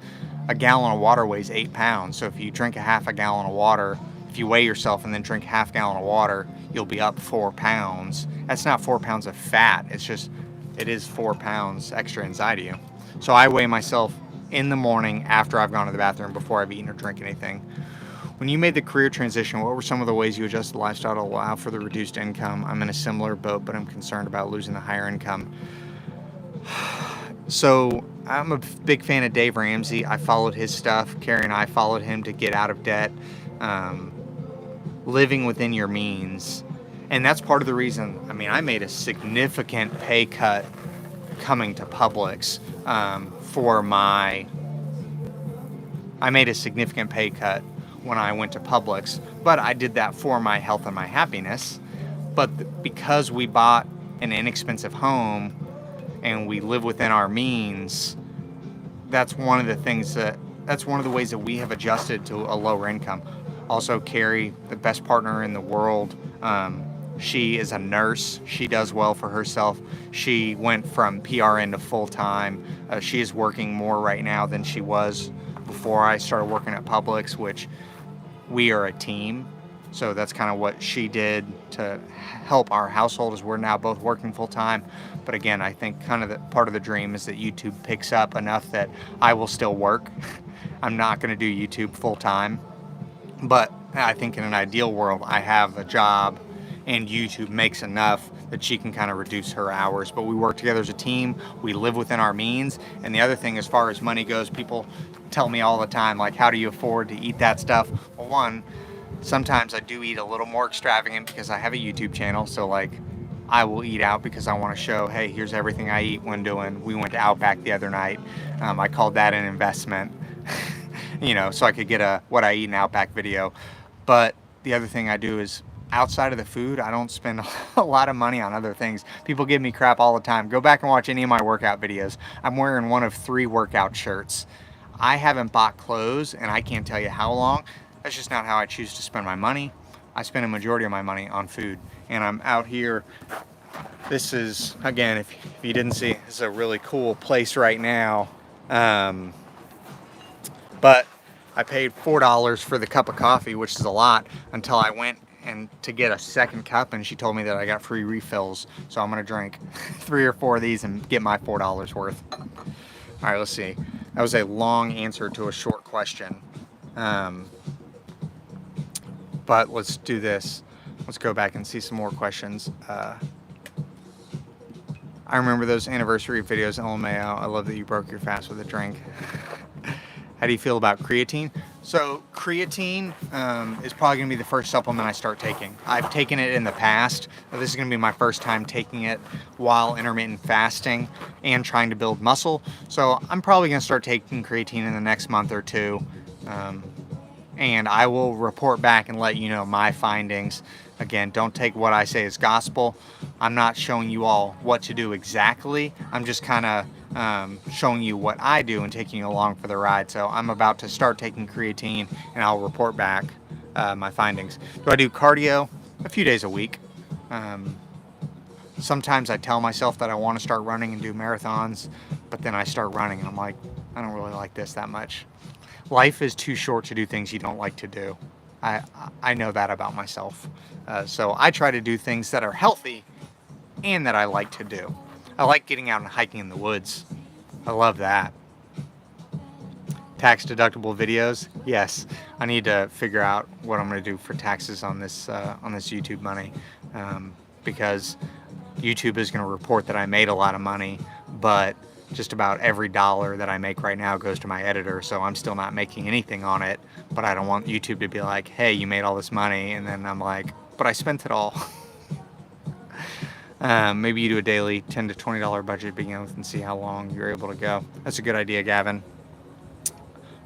a gallon of water weighs 8 pounds. So if you drink a half a gallon of water, if you weigh yourself and then drink half a gallon of water, you'll be up 4 pounds. That's not 4 pounds of fat. It is 4 pounds extra inside of you. So I weigh myself in the morning after I've gone to the bathroom, before I've eaten or drank anything. When you made the career transition, what were some of the ways you adjusted the lifestyle to allow for the reduced income? I'm in a similar boat, but I'm concerned about losing the higher income. So I'm a big fan of Dave Ramsey. I followed his stuff. Carrie and I followed him to get out of debt. Living within your means. And that's part of the reason. I mean, I made a significant pay cut coming to Publix I made a significant pay cut when I went to Publix, but I did that for my health and my happiness. But because we bought an inexpensive home and we live within our means, that's one of the ways that we have adjusted to a lower income. Also, Carrie, the best partner in the world, she is a nurse. She does well for herself. She went from PRN to full-time. She is working more right now than she was before I started working at Publix, which we are a team. So that's kind of what she did to help our household, as we're now both working full time. But again, I think kind of the part of the dream is that YouTube picks up enough that I will still work. I'm not going to do YouTube full time, but I think in an ideal world, I have a job and YouTube makes enough that she can kind of reduce her hours. But we work together as a team. We live within our means. And the other thing, as far as money goes, people tell me all the time, like, how do you afford to eat that stuff? Well, one, sometimes I do eat a little more extravagant because I have a YouTube channel. So like, I will eat out because I want to show, hey, here's everything I eat when doing. We went to Outback the other night. I called that an investment, you know, so I could get a what I eat in Outback video. But the other thing I do is, outside of the food, I don't spend a lot of money on other things. People give me crap all the time. Go back and watch any of my workout videos. I'm wearing one of 3 workout shirts. I haven't bought clothes, and I can't tell you how long. That's just not how I choose to spend my money. I spend a majority of my money on food. And I'm out here. This is, again, if you didn't see, this is a really cool place right now. But I paid $4 for the cup of coffee, which is a lot, until I went and to get a second cup, and she told me that I got free refills. So I'm gonna drink 3 or 4 of these and get my $4 worth. All right, let's see. That was a long answer to a short question. But let's do this. Let's go back and see some more questions. I remember those anniversary videos, LMAO. I love that you broke your fast with a drink. How do you feel about creatine? So creatine is probably gonna be the first supplement I start taking. I've taken it in the past, but this is gonna be my first time taking it while intermittent fasting and trying to build muscle. So I'm probably gonna start taking creatine in the next month or 2. And I will report back and let you know my findings. Again, don't take what I say as gospel. I'm not showing you all what to do exactly. I'm just kind of showing you what I do and taking you along for the ride. So I'm about to start taking creatine, and I'll report back my findings. Do I do cardio? A few days a week. Sometimes I tell myself that I want to start running and do marathons, but then I start running and I'm like, I don't really like this that much. Life is too short to do things you don't like to do. I know that about myself. So I try to do things that are healthy and that I like to do. I like getting out and hiking in the woods. I love that. Tax deductible videos? Yes. I need to figure out what I'm going to do for taxes on this YouTube money, because YouTube is going to report that I made a lot of money, but just about every dollar that I make right now goes to my editor, so I'm still not making anything on it. But I don't want YouTube to be like, hey, you made all this money, and then I'm like, but I spent it all. Maybe you do a daily $10 to $20 budget to begin with and see how long you're able to go. That's a good idea, Gavin.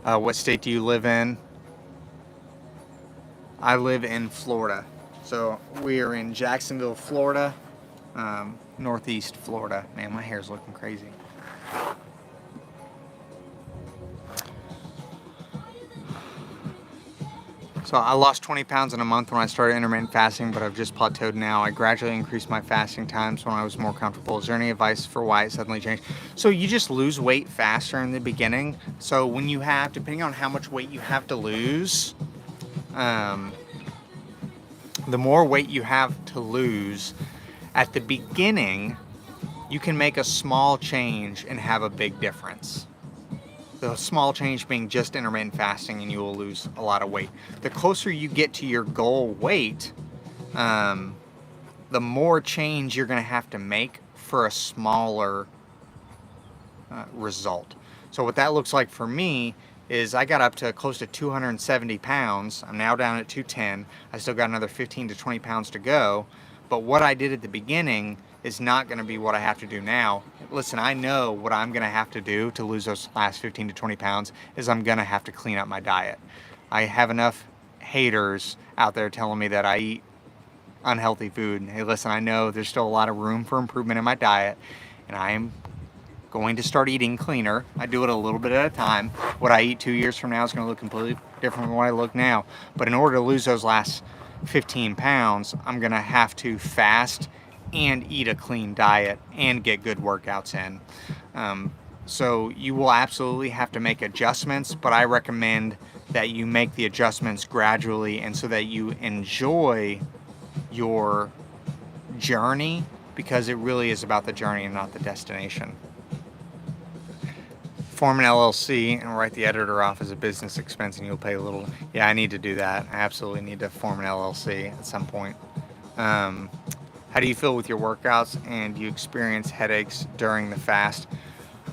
What state do you live in? I live in Florida. So we are in Jacksonville, Florida, northeast Florida. Man, my hair's looking crazy. So I lost 20 pounds in a month when I started intermittent fasting, but I've just plateaued now. I gradually increased my fasting times when I was more comfortable. Is there any advice for why it suddenly changed? So you just lose weight faster in the beginning. So when you have, depending on how much weight you have to lose, the more weight you have to lose at the beginning, you can make a small change and have a big difference. The small change being just intermittent fasting, and you will lose a lot of weight. The closer you get to your goal weight, the more change you're going to have to make for a smaller result. So what that looks like for me is I got up to close to 270 pounds. I'm now down at 210. I still got another 15 to 20 pounds to go. But what I did at the beginning is not going to be what I have to do now. Listen, I know what I'm going to have to do to lose those last 15 to 20 pounds is I'm going to have to clean up my diet. I have enough haters out there telling me that I eat unhealthy food. Hey, listen, I know there's still a lot of room for improvement in my diet, and I am going to start eating cleaner. I do it a little bit at a time. What I eat 2 years from now is going to look completely different from what I look now. But in order to lose those last 15 pounds, I'm going to have to fast and eat a clean diet and get good workouts in. So you will absolutely have to make adjustments, but I recommend that you make the adjustments gradually and so that you enjoy your journey, because it really is about the journey and not the destination. Form an LLC and write the editor off as a business expense and you'll pay a little. Yeah, I need to do that. I absolutely need to form an LLC at some point. How do you feel with your workouts, and do you experience headaches during the fast?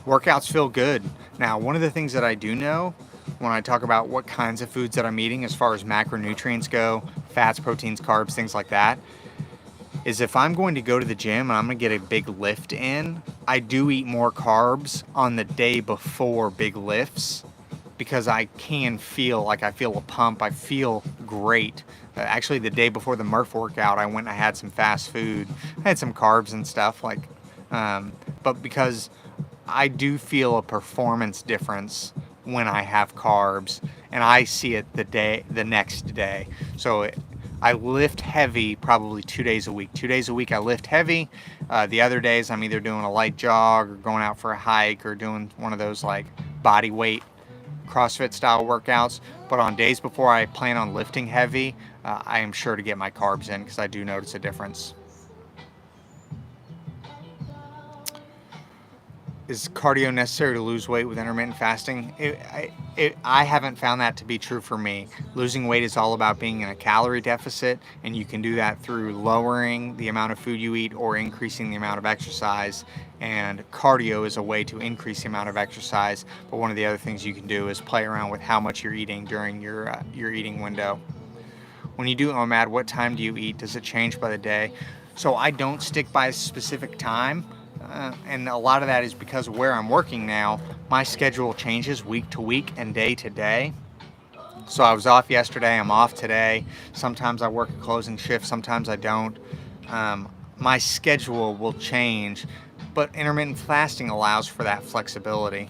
Workouts feel good. Now, one of the things that I do know when I talk about what kinds of foods that I'm eating as far as macronutrients go, fats, proteins, carbs, things like that, is if I'm going to go to the gym and I'm going to get a big lift in, I do eat more carbs on the day before big lifts, because I can feel like I feel a pump. I feel great. Actually, the day before the Murph workout, I went and I had some fast food. I had some carbs and stuff, but because I do feel a performance difference when I have carbs, and I see it the next day. So I lift heavy probably 2 days a week. 2 days a week I lift heavy. The other days I'm either doing a light jog or going out for a hike or doing one of those like body weight CrossFit style workouts. But on days before I plan on lifting heavy, I am sure to get my carbs in, because I do notice a difference. Is cardio necessary to lose weight with intermittent fasting? I haven't found that to be true for me. Losing weight is all about being in a calorie deficit, and you can do that through lowering the amount of food you eat or increasing the amount of exercise. And cardio is a way to increase the amount of exercise. But one of the other things you can do is play around with how much you're eating during your eating window. When you do OMAD, what time do you eat? Does it change by the day? So I don't stick by a specific time. And a lot of that is because of where I'm working now. My schedule changes week to week and day to day. So I was off yesterday, I'm off today. Sometimes I work a closing shift, sometimes I don't. My schedule will change, but intermittent fasting allows for that flexibility.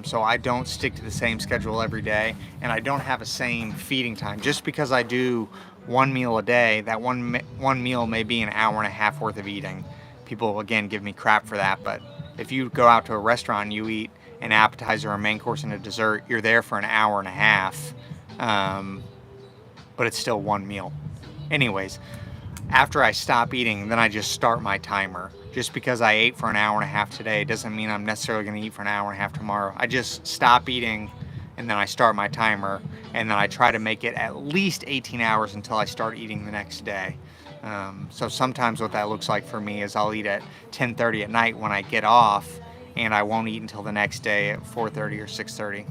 So I don't stick to the same schedule every day, and I don't have a same feeding time. Just because I do one meal a day, that one meal may be an hour and a half worth of eating. People, again, give me crap for that, but if you go out to a restaurant and you eat an appetizer, a main course, and a dessert, you're there for an hour and a half, but it's still one meal. Anyways, after I stop eating, then I just start my timer. Just because I ate for an hour and a half today doesn't mean I'm necessarily going to eat for an hour and a half tomorrow. I just stop eating, and then I start my timer, and then I try to make it at least 18 hours until I start eating the next day. So sometimes what that looks like for me is I'll eat at 10:30 at night when I get off, and I won't eat until the next day at 4:30 or 6:30.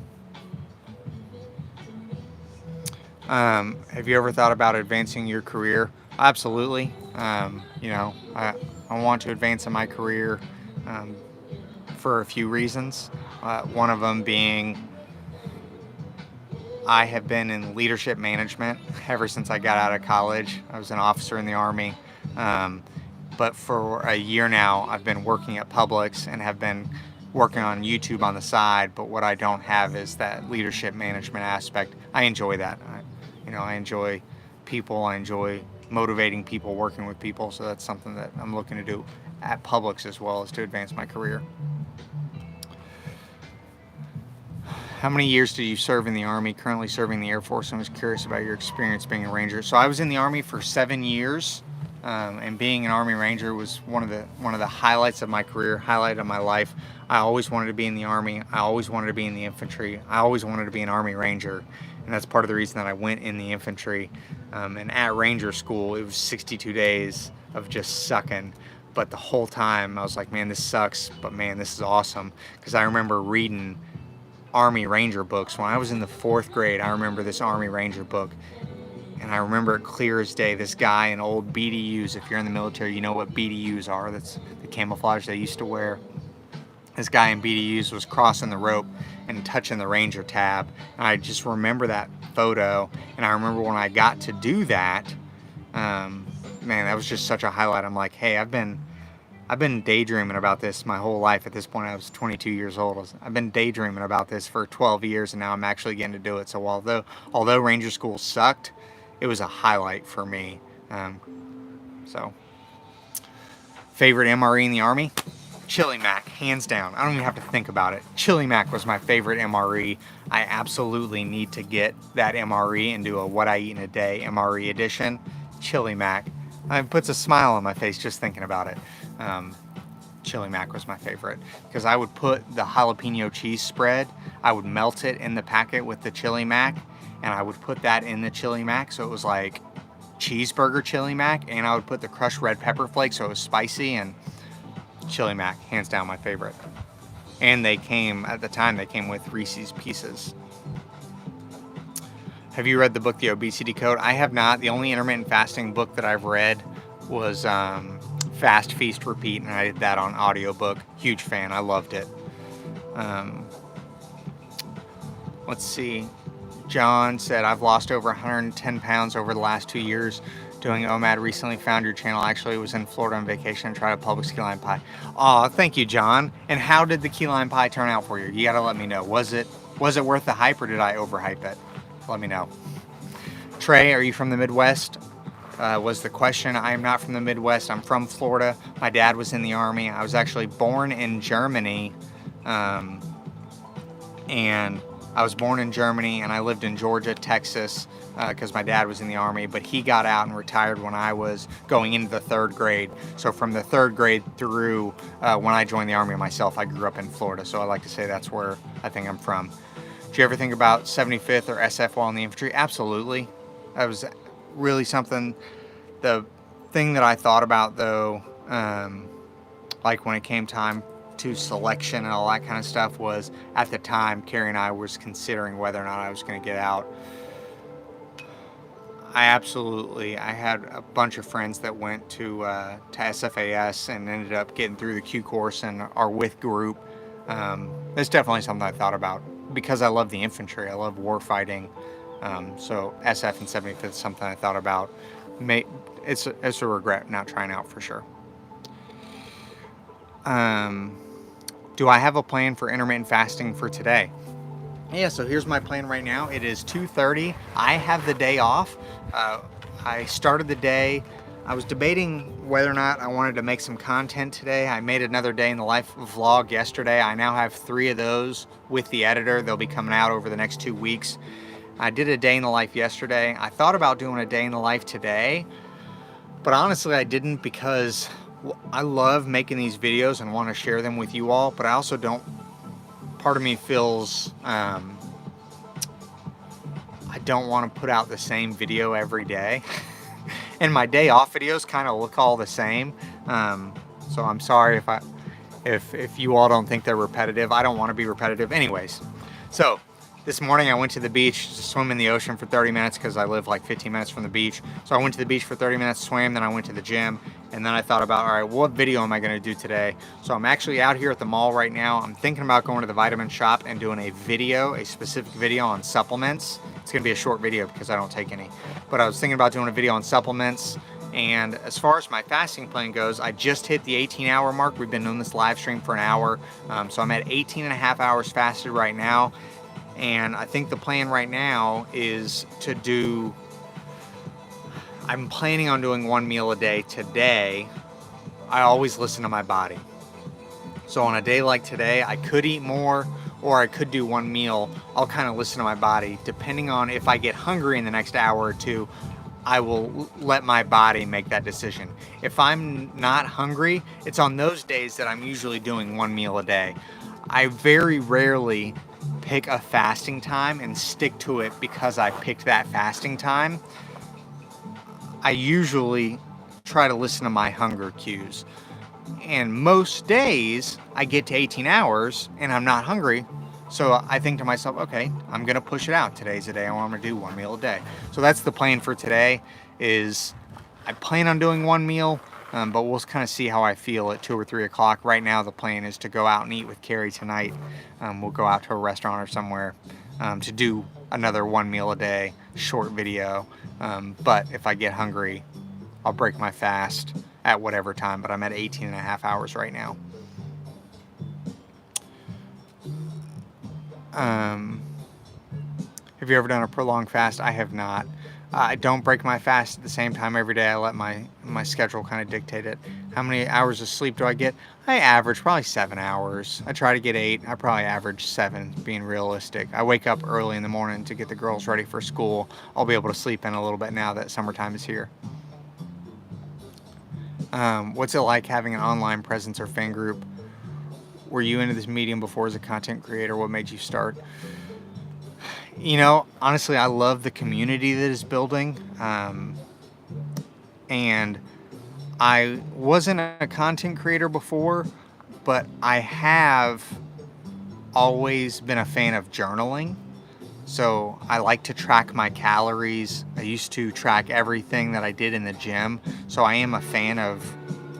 Have you ever thought about advancing your career? Absolutely. I want to advance in my career for a few reasons. One of them being I have been in leadership management ever since I got out of college. I was an officer in the Army. But for a year now, I've been working at Publix and have been working on YouTube on the side. But what I don't have is that leadership management aspect. I enjoy that. I enjoy people. I enjoy motivating people, working with people. So that's something that I'm looking to do at Publix as well, as to advance my career. How many years did you serve in the Army? Currently serving in the Air Force, and was curious about your experience being a Ranger. So I was in the Army for 7 years, and being an Army Ranger was one of the highlights of my career, highlight of my life. I always wanted to be in the Army. I always wanted to be in the infantry. I always wanted to be an Army Ranger, and that's part of the reason that I went in the infantry. And at Ranger School, it was 62 days of just sucking. But the whole time, I was like, man, this sucks, but man, this is awesome. Because I remember reading Army Ranger books. When I was in the 4th grade, I remember this Army Ranger book, and I remember it clear as day. This guy in old BDUs, if you're in the military, you know what BDUs are. That's the camouflage they used to wear. This guy in BDUs was crossing the rope and touching the Ranger tab, and I just remember that photo. And I remember when I got to do that, man, that was just such a highlight. I'm like, hey, I've been daydreaming about this my whole life. At this point, I was 22 years old. I've been daydreaming about this for 12 years, and now I'm actually getting to do it. So although Ranger School sucked, it was a highlight for me. Favorite MRE in the Army? Chili Mac, hands down. I don't even have to think about it. Chili Mac was my favorite MRE. I absolutely need to get that MRE and do a What I Eat in a Day MRE edition. Chili Mac. It puts a smile on my face just thinking about it. Chili Mac was my favorite because I would put the jalapeno cheese spread, I would melt it in the packet with the Chili Mac, and I would put that in the Chili Mac so it was like cheeseburger Chili Mac, and I would put the crushed red pepper flakes so it was spicy, and Chili Mac, hands down my favorite. And they came, at the time, they came with Reese's Pieces. Have you read the book, The Obesity Code? I have not. The only intermittent fasting book that I've read was Fast, Feast, Repeat, and I did that on audiobook. Huge fan. I loved it. Let's see. John said, I've lost over 110 pounds over the last 2 years doing OMAD. Recently found your channel. Actually was in Florida on vacation and tried a Publix key lime pie. Aw, thank you, John. And how did the key lime pie turn out for you? You gotta let me know. Was it worth the hype, or did I overhype it? Let me know. Trey, are you from the Midwest? Was the question. I am not from the Midwest. I'm from Florida. My dad was in the Army. I was actually born in Germany, and I was born in Germany, and I lived in Georgia, Texas, because my dad was in the Army, but he got out and retired when I was going into the 3rd grade. So from the 3rd grade through when I joined the Army myself, I grew up in Florida. So I like to say that's where I think I'm from. Did you ever think about 75th or SF while in the infantry? Absolutely. That was really something. The thing that I thought about, though, like when it came time to selection and all that kind of stuff, was at the time Carrie and I was considering whether or not I was going to get out. I had a bunch of friends that went to SFAS and ended up getting through the Q course and are with group. It's definitely something I thought about because I love the infantry. I love war fighting. So SF and 75th is something I thought about. It's a regret not trying out for sure. Do I have a plan for intermittent fasting for today? Yeah, so here's my plan right now. It is 2:30. I have the day off. I started the day. I was debating whether or not I wanted to make some content today. I made another day in the life vlog yesterday. I now have 3 of those with the editor. They'll be coming out over the next 2 weeks. I did a day in the life yesterday. I thought about doing a day in the life today, but honestly I didn't because I love making these videos and want to share them with you all, but I also don't, part of me feels I don't want to put out the same video every day. And my day off videos kind of look all the same. So I'm sorry if you all don't think they're repetitive. I don't want to be repetitive anyways. So this morning I went to the beach to swim in the ocean for 30 minutes because I live like 15 minutes from the beach. So I went to the beach for 30 minutes, swam, then I went to the gym, and then I thought about, all right, what video am I going to do today? So I'm actually out here at the mall right now. I'm thinking about going to the vitamin shop and doing a specific video on supplements. It's going to be a short video because I don't take any. But I was thinking about doing a video on supplements. And as far as my fasting plan goes, I just hit the 18-hour mark. We've been doing this live stream for an hour. So I'm at 18 and a half hours fasted right now. And I think the plan right now is to do, I'm planning on doing 1 meal a day today. I always listen to my body. So on a day like today, I could eat more or I could do 1 meal. I'll kind of listen to my body. Depending on if I get hungry in the next hour or two, I will let my body make that decision. If I'm not hungry, it's on those days that I'm usually doing 1 meal a day. I very rarely pick a fasting time and stick to it because I picked that fasting time. I usually try to listen to my hunger cues. And most days I get to 18 hours and I'm not hungry. So I think to myself, okay, I'm going to push it out. Today's the day I want to do 1 meal a day. So that's the plan for today. Is I plan on doing 1 meal, but we'll kind of see how I feel at 2 or 3 o'clock. Right now the plan is to go out and eat with Carrie tonight. We'll go out to a restaurant or somewhere to do another 1 meal a day short video. But if I get hungry, I'll break my fast at whatever time, but I'm at 18 and a half hours right now. Have you ever done a prolonged fast? I have not. I don't break my fast at the same time every day. I let my schedule kind of dictate it. How many hours of sleep do I get? I average probably 7 hours. I try to get 8. I probably average 7, being realistic. I wake up early in the morning to get the girls ready for school. I'll be able to sleep in a little bit now that summertime is here. What's it like having an online presence or fan group? Were you into this medium before as a content creator? What made you start? You know, honestly, I love the community that is building. And I wasn't a content creator before, but I have always been a fan of journaling. So I like to track my calories. I used to track everything that I did in the gym. So I am a fan of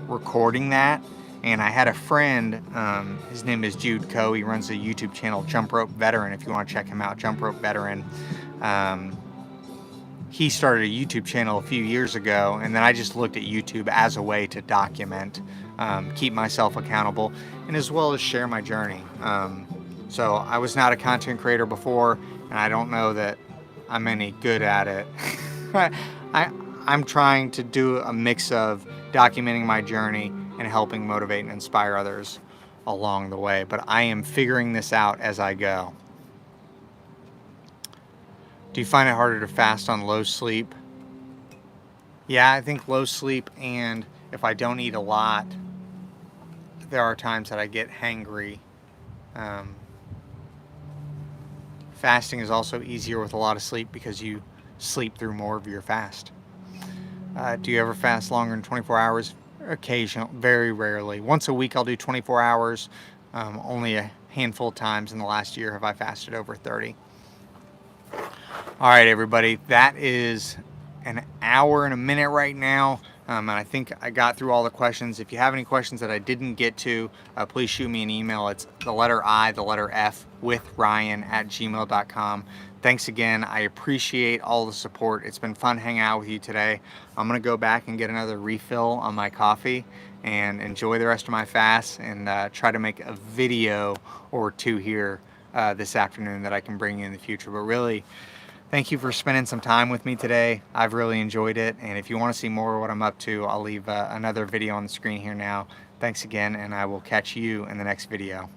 recording that. And I had a friend, his name is 𝐂𝐐𝐓. He runs a YouTube channel, Jump Rope Veteran, if you want to check him out, Jump Rope Veteran. He started a YouTube channel a few years ago, and then I just looked at YouTube as a way to document, keep myself accountable, and as well as share my journey. So I was not a content creator before, and I don't know that I'm any good at it. I'm trying to do a mix of documenting my journey and helping motivate and inspire others along the way, but I am figuring this out as I go. Do you find it harder to fast on low sleep? Yeah, I think low sleep, and if I don't eat a lot, there are times that I get hangry. Fasting is also easier with a lot of sleep because you sleep through more of your fast. Do you ever fast longer than 24 hours? Occasionally, very rarely. Once a week I'll do 24 hours. Only a handful of times in the last year have I fasted over 30. All right, everybody, that is an hour and a minute right now. And I think I got through all the questions. If you have any questions that I didn't get to, please shoot me an email. It's the letter I, the letter F, with Ryan@gmail.com. Thanks again. I appreciate all the support. It's been fun hanging out with you today. I'm going to go back and get another refill on my coffee and enjoy the rest of my fast, and try to make a video or two here this afternoon that I can bring you in the future. But really, thank you for spending some time with me today. I've really enjoyed it. And if you want to see more of what I'm up to, I'll leave another video on the screen here now. Thanks again, and I will catch you in the next video.